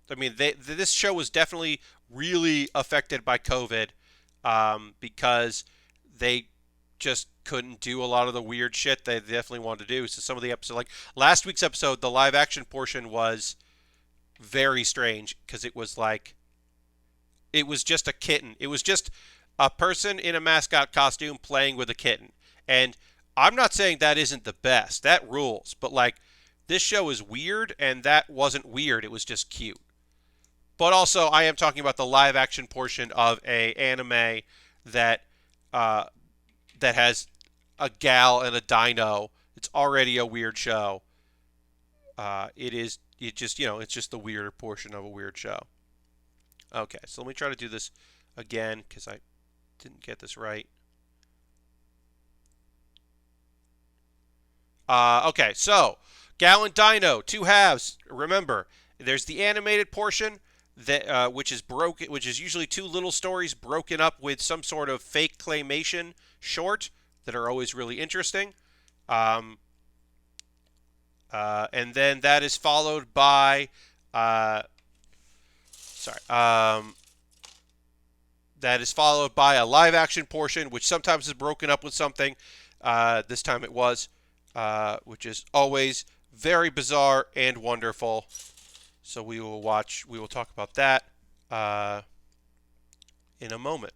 this show was definitely really affected by COVID because they just couldn't do a lot of the weird shit they definitely wanted to do. So some of the episodes, like last week's episode, the live action portion was very strange because it was just a kitten. It was just a person in a mascot costume playing with a kitten. And I'm not saying that isn't the best. That rules. But like this show is weird and that wasn't weird. It was just cute. But also I am talking about the live action portion of a anime that that has a gal and a dino. It's already a weird show. It's just the weirder portion of a weird show. Okay, so let me try to do this again because I didn't get this right. Okay, so Gal and Dino, two halves. Remember, there's the animated portion that which is broken, which is usually two little stories broken up with some sort of fake claymation short that are always really interesting. Um, and then that is followed by sorry. That is followed by a live action portion, which sometimes is broken up with something. This time it was, which is always very bizarre and wonderful. So we will talk about that in a moment.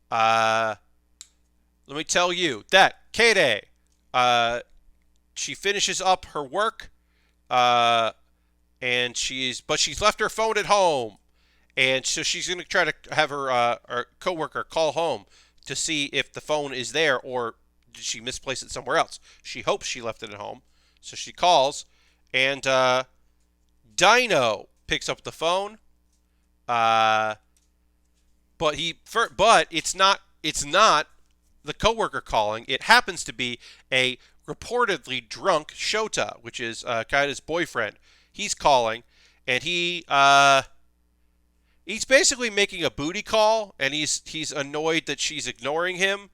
Let me tell you that Kade, she finishes up her work, and she's left her phone at home. And so she's going to try to have her coworker call home to see if the phone is there or did she misplace it somewhere else. She hopes she left it at home. So she calls, and Dino picks up the phone. But it's not the coworker calling. It happens to be a reportedly drunk Shota, which is Kaida's boyfriend. He's calling, and he's basically making a booty call, and he's annoyed that she's ignoring him,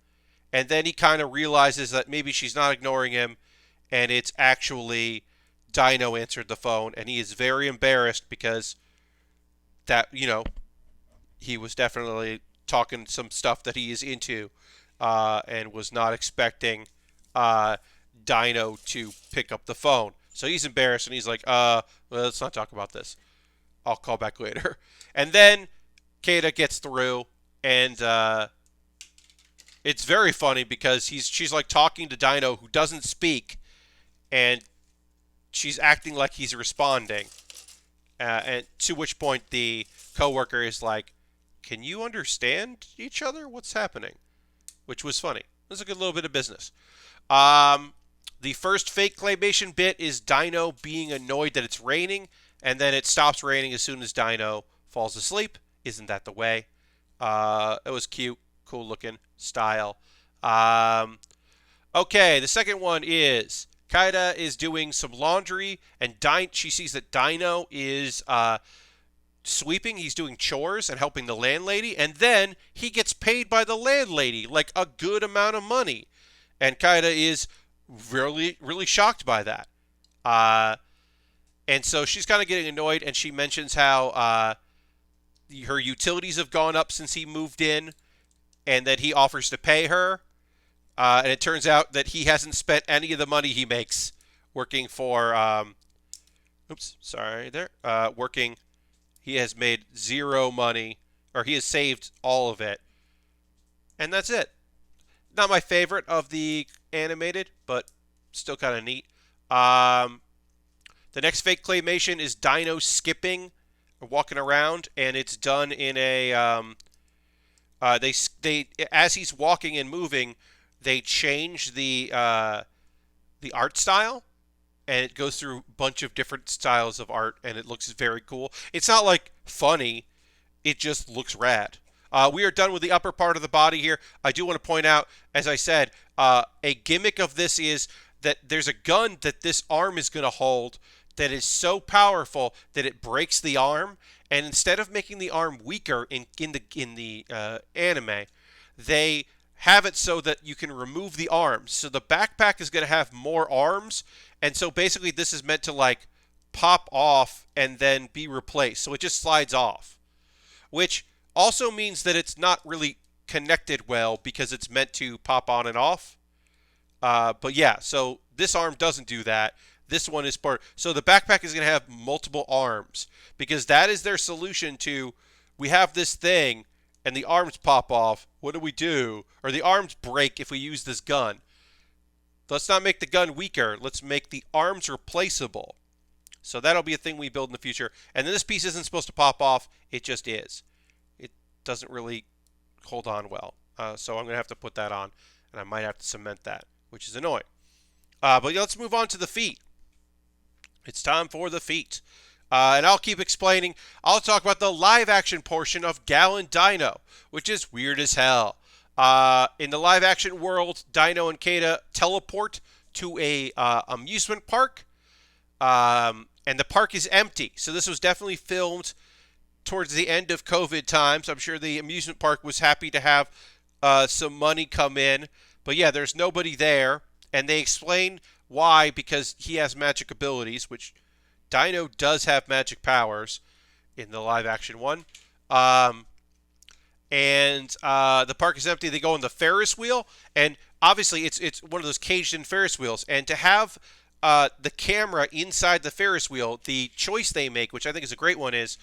and then he kind of realizes that maybe she's not ignoring him, and it's actually Dino answered the phone, and he is very embarrassed because that, he was definitely talking some stuff that he is into, and was not expecting Dino to pick up the phone. So he's embarrassed, and he's like, well, let's not talk about this. I'll call back later. And then Kade gets through, and it's very funny because she's like talking to Dino who doesn't speak, and she's acting like he's responding. And to which point the coworker is like, "Can you understand each other? What's happening?" Which was funny. It was a good little bit of business. The first fake claymation bit is Dino being annoyed that it's raining, and then it stops raining as soon as Dino falls asleep. Isn't that the way? It was cute, cool looking style. Okay, the second one is Kaida is doing some laundry, and she sees that Dino is sweeping, he's doing chores and helping the landlady, and then he gets paid by the landlady like a good amount of money. And Kaida is really, really shocked by that. Uh, and so she's kind of getting annoyed, and she mentions how her utilities have gone up since he moved in, and that he offers to pay her. And it turns out that he hasn't spent any of the money he makes working for. Working. He has made zero money, or he has saved all of it, and that's it. Not my favorite of the animated, but still kind of neat. The next fake claymation is Dino skipping, or walking around, and it's done in a they as he's walking and moving, they change the art style, and it goes through a bunch of different styles of art, and it looks very cool. It's not like funny, it just looks rad. We are done with the upper part of the body here. I do want to point out, as I said, a gimmick of this is that there's a gun that this arm is going to hold that is so powerful that it breaks the arm. And instead of making the arm weaker in the anime, they have it so that you can remove the arms. So the backpack is going to have more arms, and so basically this is meant to like pop off and then be replaced. So it just slides off, which also means that it's not really connected well because it's meant to pop on and off. But yeah, so this arm doesn't do that. This one is part. So the backpack is going to have multiple arms because that is their solution to, we have this thing and the arms pop off. What do we do? Or the arms break if we use this gun. Let's not make the gun weaker. Let's make the arms replaceable. So that'll be a thing we build in the future. And then this piece isn't supposed to pop off. It just is. It doesn't really hold on well. So I'm going to have to put that on. And I might have to cement that, which is annoying. But let's move on to the feet. It's time for the feet. And I'll keep explaining. I'll talk about the live action portion of Gallon Dino, which is weird as hell. In the live action world, Dino and Kata teleport to a amusement park. And the park is empty. So this was definitely filmed towards the end of COVID times. I'm sure the amusement park was happy to have some money come in. But yeah, there's nobody there. And they explain why, because he has magic abilities, which Dino does have magic powers in the live action one. The park is empty. They go on the Ferris wheel, and obviously it's one of those caged-in Ferris wheels. And to have the camera inside the Ferris wheel, the choice they make, which I think is a great one, is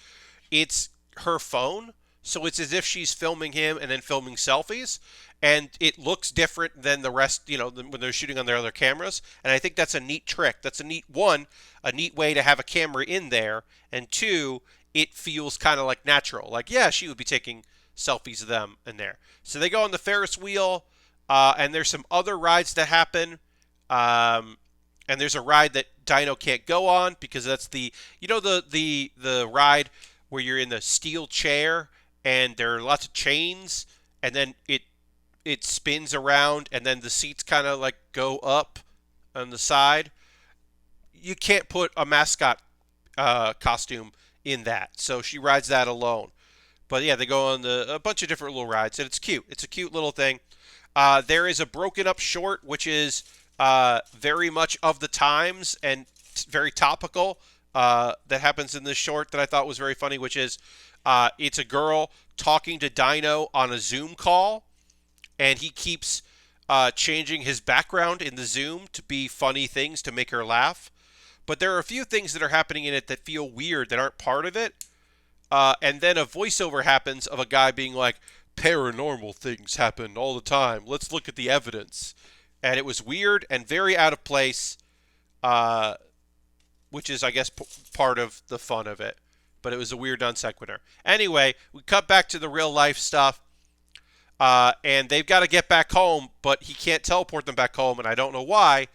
it's her phone. So it's as if she's filming him and then filming selfies. And it looks different than the rest, when they're shooting on their other cameras. And I think that's a neat trick. That's a neat way to have a camera in there. And two, it feels kind of like natural. Like, yeah, she would be taking selfies of them in there. So they go on the Ferris wheel, and there's some other rides that happen. And there's a ride that Dino can't go on because that's the ride where you're in the steel chair and there are lots of chains, and then it spins around, and then the seats kind of like go up on the side. You can't put a mascot costume in that, so she rides that alone. But yeah, they go on a bunch of different little rides, and it's cute. It's a cute little thing. There is a broken up short, which is very much of the times and very topical. That happens in this short that I thought was very funny, which is it's a girl talking to Dino on a Zoom call, and he keeps changing his background in the Zoom to be funny things to make her laugh. But there are a few things that are happening in it that feel weird that aren't part of it. And then a voiceover happens of a guy being like, paranormal things happen all the time. Let's look at the evidence. And it was weird and very out of place, which is, I guess, part of the fun of it. But it was a weird non sequitur. Anyway, we cut back to the real life stuff. And they've got to get back home, but he can't teleport them back home, and I don't know why.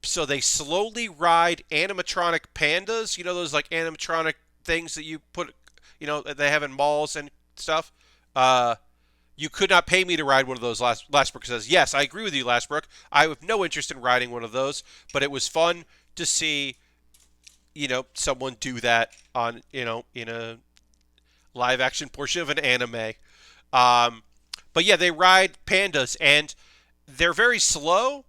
So they slowly ride animatronic pandas. Those like animatronic things that you put, they have in malls and stuff. You could not pay me to ride one of those. Lashbrook says, yes, I agree with you, Lashbrook. I have no interest in riding one of those, but it was fun to see, someone do that on, in a live action portion of an anime. Um, but yeah, they ride pandas, and they're very slow.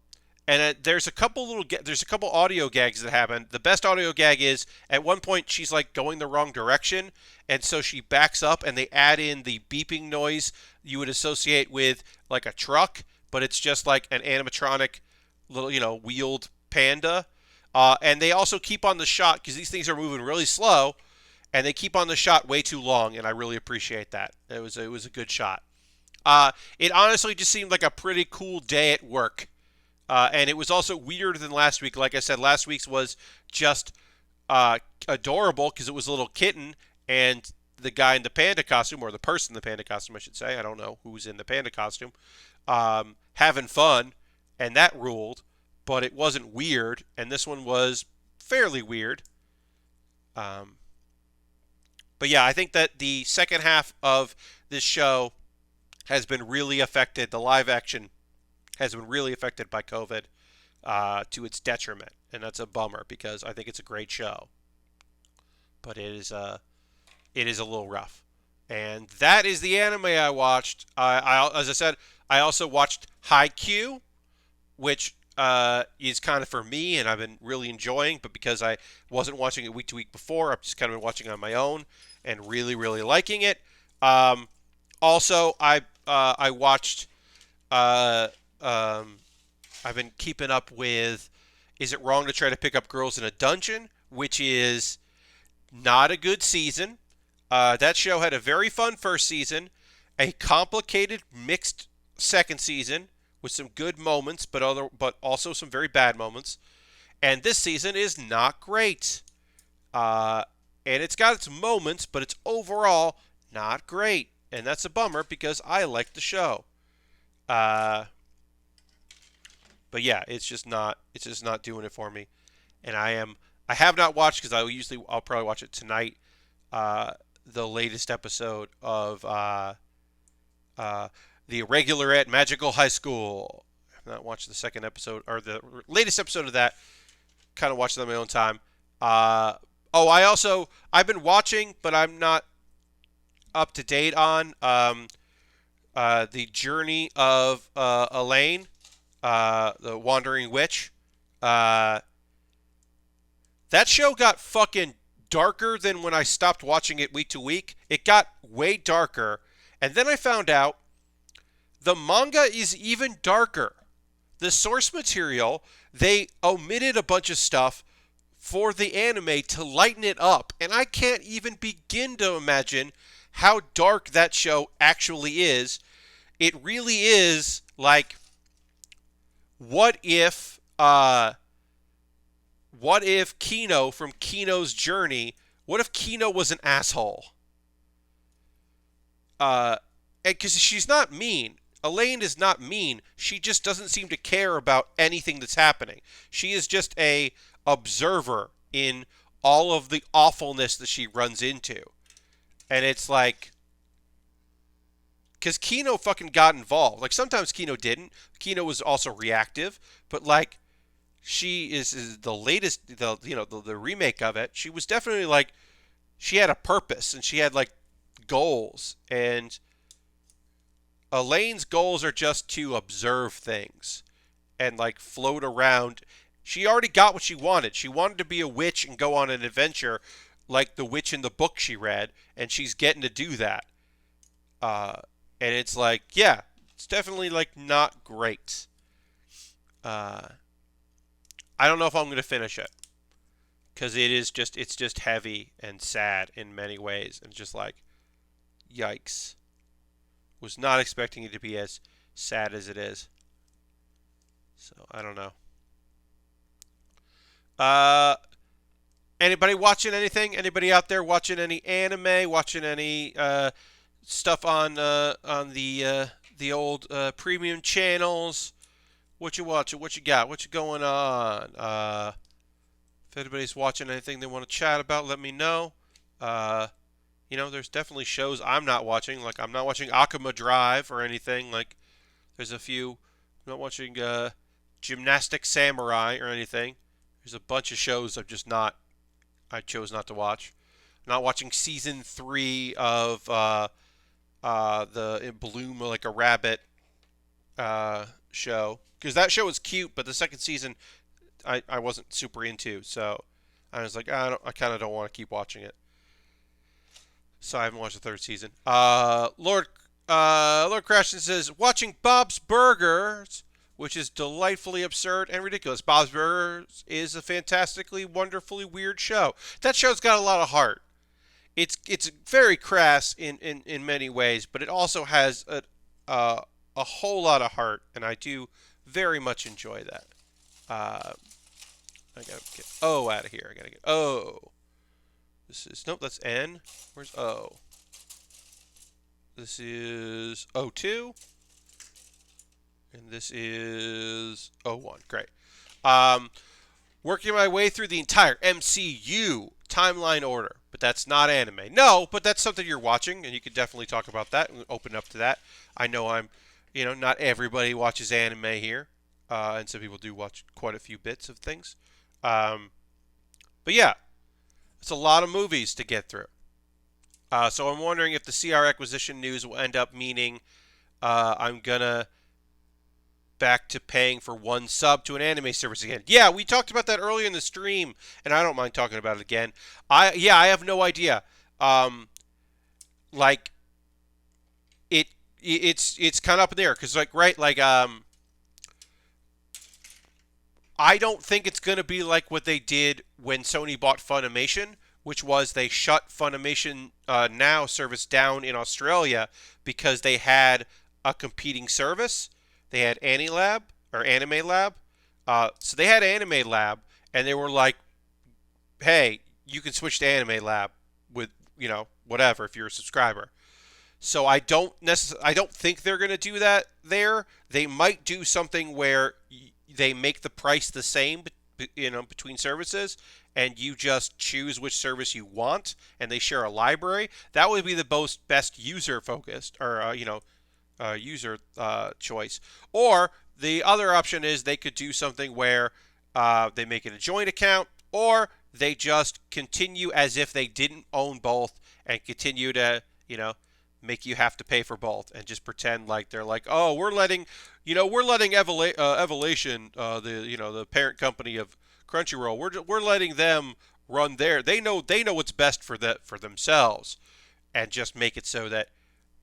And there's a couple audio gags that happen. The best audio gag is at one point she's like going the wrong direction, and so she backs up, and they add in the beeping noise you would associate with like a truck, but it's just like an animatronic little wheeled panda. And they also keep on the shot because these things are moving really slow, and they keep on the shot way too long, and I really appreciate that. It was a good shot. It honestly just seemed like a pretty cool day at work. And it was also weirder than last week. Like I said, last week's was just adorable because it was a little kitten and the guy in the panda costume, or the person in the panda costume, I should say. I don't know who's in the panda costume, having fun, and that ruled. But it wasn't weird, and this one was fairly weird. Um, but yeah, I think that the second half of this show has been really affected. The live action has been really affected by COVID to its detriment, and that's a bummer because I think it's a great show, but it is a little rough. And that is the anime I watched. As I said, I also watched Haikyuu, which is kind of for me, and I've been really enjoying. But because I wasn't watching it week to week before, I've just kind of been watching it on my own and really, really liking it. Um, Also, I watched. Uh, um, I've been keeping up with Is It Wrong to Try to Pick Up Girls in a Dungeon, which is not a good season. That show had a very fun first season, a complicated mixed second season with some good moments, but also some very bad moments. And this season is not great. Uh, and it's got its moments, but it's overall not great. And that's a bummer because I like the show. Uh, but yeah, it's just not doing it for me. And I have not watched because I'll probably watch it tonight. Uh, the latest episode of uh, the Irregular at Magical High School. I've not watched the second episode or the latest episode of that. Kind of watched it on my own time. Uh, I've been watching, but I'm not up to date on the journey of Elaine, the Wandering Witch. Uh, that show got fucking darker than when I stopped watching it week to week. It got way darker. And then I found out the manga is even darker. The source material, they omitted a bunch of stuff for the anime to lighten it up. And I can't even begin to imagine how dark that show actually is. It really is like, what if Kino from Kino's Journey, what if Kino was an asshole? Uh, because she's not mean. Elaine is not mean. She just doesn't seem to care about anything that's happening. She is just a observer in all of the awfulness that she runs into. And it's like, because Kino fucking got involved. Like, sometimes Kino didn't. Kino was also reactive, but like, she is the latest, the remake of it. She was definitely like, she had a purpose and she had like goals, and Elaine's goals are just to observe things and like float around. She already got what she wanted. She wanted to be a witch and go on an adventure like the witch in the book she read, and she's getting to do that. Uh, and it's like, yeah, it's definitely like not great. Uh, I don't know if I'm going to finish it because it's just heavy and sad in many ways, and just like, yikes. Was not expecting it to be as sad as it is. So I don't know. Uh, Anybody watching anything? Anybody out there watching any anime? Watching any stuff on the old premium channels? What you watching? What you got? What you going on? If anybody's watching anything they want to chat about, let me know. Uh, there's definitely shows I'm not watching. Like, I'm not watching Akuma Drive or anything. Like, there's a few. I'm not watching Gymnastic Samurai or anything. There's a bunch of shows I chose not to watch. not watching season 3 of the Bloom Like a Rabbit show, because that show was cute, but the second season I wasn't super into, so I was like, I kind of don't want to keep watching it. So I haven't watched the third season. Lord Crashton says, watching Bob's Burgers, which is delightfully absurd and ridiculous. Bob's Burgers is a fantastically, wonderfully weird show. That show's got a lot of heart. It's very crass in many ways, but it also has a whole lot of heart, and I do very much enjoy that. I gotta get O out of here. I gotta get O. This is, nope, that's N. Where's O? This is O2. And this is O1. Great. Working my way through the entire MCU timeline order. But that's not anime. No, but that's something you're watching, and you could definitely talk about that and open up to that. I know not everybody watches anime here. And some people do watch quite a few bits of things. But yeah, it's a lot of movies to get through. So I'm wondering if the CR acquisition news will end up meaning I'm going to back to paying for one sub to an anime service again. Yeah, we talked about that earlier in the stream, and I don't mind talking about it again. I have no idea. Like it's kind of up in the air because I don't think it's going to be like what they did when Sony bought Funimation, which was they shut Funimation Now service down in Australia because they had a competing service. They had Anilab or Anime Lab. So they had Anime Lab, and they were like, hey, you can switch to Anime Lab with, whatever if you're a subscriber. So I don't think they're going to do that there. They might do something where they make the price the same, between services, and you just choose which service you want, and they share a library. That would be the best user focused, or user choice. Or the other option is they could do something where they make it a joint account, or they just continue as if they didn't own both and continue to, make you have to pay for both and just pretend like they're like, oh, we're letting Evolution, the parent company of Crunchyroll, we're letting them run they know what's best for themselves, and just make it so that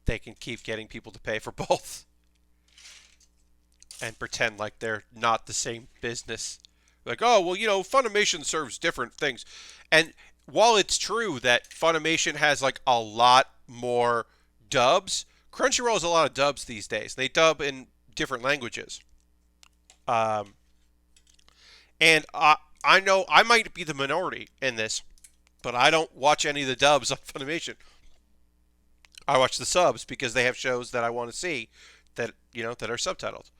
they can keep getting people to pay for both and pretend like they're not the same business. Like, oh, well, Funimation serves different things. And while it's true that Funimation has like a lot more dubs, Crunchyroll has a lot of dubs these days. They dub in different languages. And I know I might be the minority in this, but I don't watch any of the dubs on Funimation. I watch the subs because they have shows that I want to see that that are subtitled.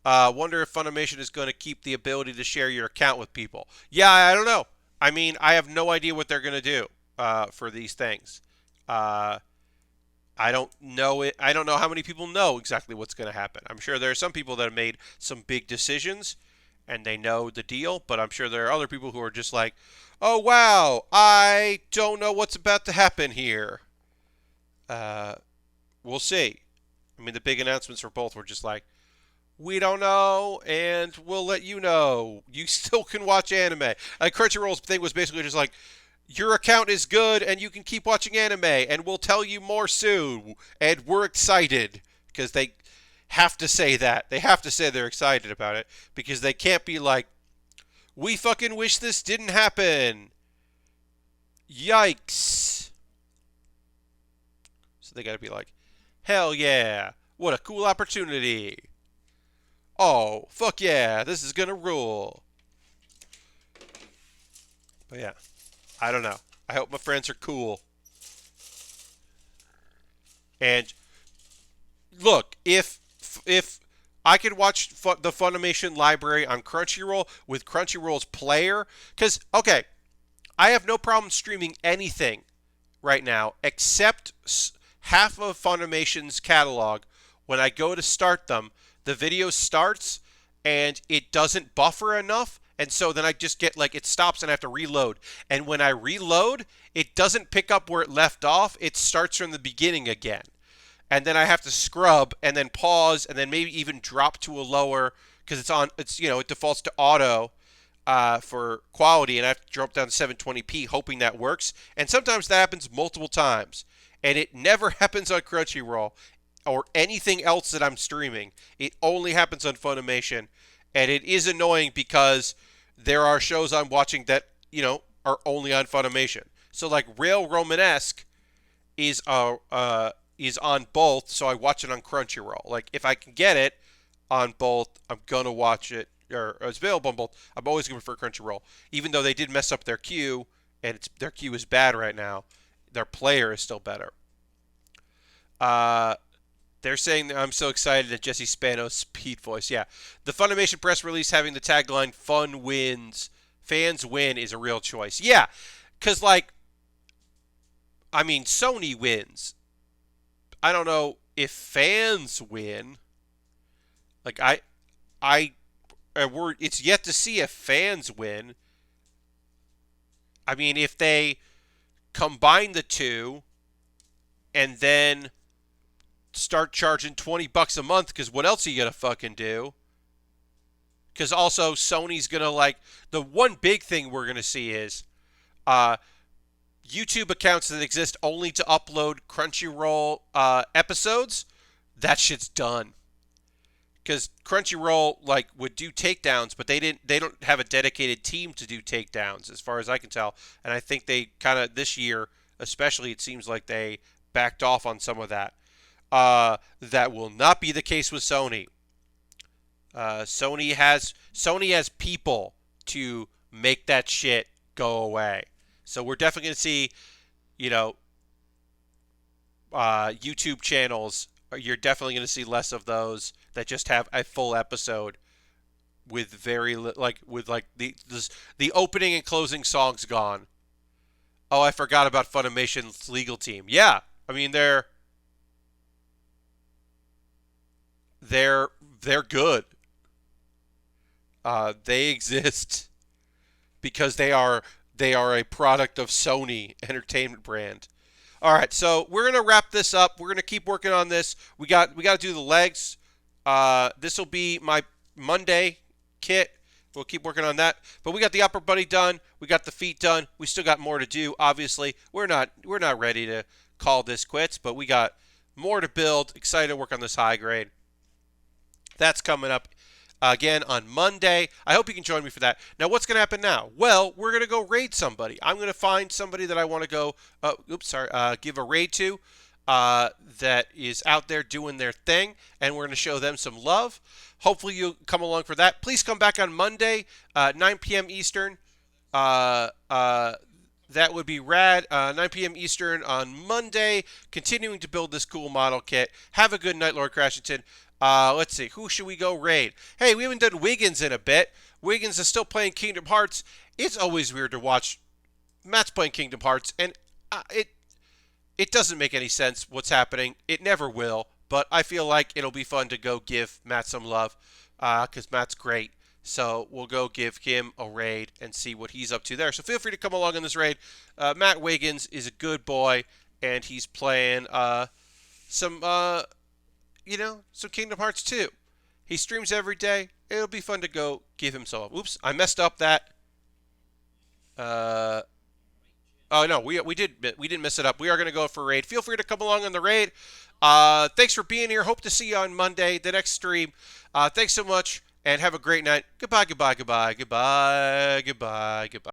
Wonder if Funimation is going to keep the ability to share your account with people. Yeah, I don't know. I mean, I have no idea what they're going to do for these things. I don't know it. I don't know how many people know exactly what's going to happen. I'm sure there are some people that have made some big decisions and they know the deal, but I'm sure there are other people who are just like, oh, wow, I don't know what's about to happen here. We'll see. I mean, the big announcements for both were just like, we don't know, and we'll let you know. You still can watch anime. Crunchyroll's thing was basically just like, your account is good, and you can keep watching anime, and we'll tell you more soon. And we're excited, because they have to say that. They have to say they're excited about it, because they can't be like, we fucking wish this didn't happen. Yikes. So they gotta be like, hell yeah, what a cool opportunity. Oh, fuck yeah, this is gonna rule. But yeah, I don't know. I hope my friends are cool. And look, if I could watch the Funimation library on Crunchyroll with Crunchyroll's player, because, okay, I have no problem streaming anything right now except half of Funimation's catalog. When I go to start them, the video starts and it doesn't buffer enough, And so then I just get like it stops and I have to reload. And when I reload, it doesn't pick up where it left off. It starts from the beginning again. And then I have to scrub and then pause and then maybe even drop to a lower because it defaults to auto for quality, and I have to drop down to 720p hoping that works. And sometimes that happens multiple times. And it never happens on Crunchyroll or anything else that I'm streaming. It only happens on Funimation. And it is annoying because there are shows I'm watching that, are only on Funimation. So like Rail Romanesque is on both, so I watch it on Crunchyroll. Like if I can get it on both, I'm gonna watch it, or it's available on both. I'm always gonna prefer Crunchyroll, even though they did mess up their queue, and their queue is bad right now. Their player is still better. Uh, they're saying that I'm so excited at Jesse Spano's speed voice. Yeah, the Funimation press release having the tagline "Fun wins, fans win" is a real choice. Yeah, because Sony wins. I don't know if fans win. Like it's yet to see if fans win. I mean, if they combine the two and then start charging $20 a month, because what else are you gonna fucking do? Because also Sony's gonna the one big thing we're gonna see is uh, YouTube accounts that exist only to upload Crunchyroll episodes. That shit's done. Because Crunchyroll would do takedowns, but they don't have a dedicated team to do takedowns, as far as I can tell. And I think they kind of this year, especially, it seems like they backed off on some of that. That will not be the case with Sony. Sony has people to make that shit go away. So we're definitely going to see, you know, YouTube channels. You're definitely going to see less of those that just have a full episode with the opening and closing songs gone. Oh, I forgot about Funimation's legal team. Yeah, I mean they're good. They exist because they are a product of Sony Entertainment brand. All right, so we're gonna wrap this up. We're gonna keep working on this. We got to do the legs. This will be my Monday kit. We'll keep working on that. But we got the upper body done. We got the feet done. We still got more to do. Obviously, we're not ready to call this quits, but we got more to build. Excited to work on this high grade. That's coming up again on Monday. I hope you can join me for that. Now, what's going to happen now? Well, we're going to go raid somebody. I'm going to find somebody that I want to go, give a raid to that is out there doing their thing, and we're going to show them some love. Hopefully, you'll come along for that. Please come back on Monday, 9 p.m. Eastern. That would be rad. 9 p.m. Eastern on Monday. Continuing to build this cool model kit. Have a good night, Lord Crashington. Let's see. Who should we go raid? Hey, we haven't done Wiggins in a bit. Wiggins is still playing Kingdom Hearts. It's always weird to watch Matt's playing Kingdom Hearts, and it doesn't make any sense what's happening. It never will, but I feel like it'll be fun to go give Matt some love because Matt's great. So we'll go give him a raid and see what he's up to there. So feel free to come along on this raid. Matt Wiggins is a good boy, and he's playing some Kingdom Hearts 2. He streams every day. It'll be fun to go give him some. Oops, I messed up that. Oh no, we didn't mess it up. We are going to go for a raid. Feel free to come along on the raid. Thanks for being here. Hope to see you on Monday, the next stream. Thanks so much, and have a great night. Goodbye, goodbye, goodbye, goodbye, goodbye, goodbye.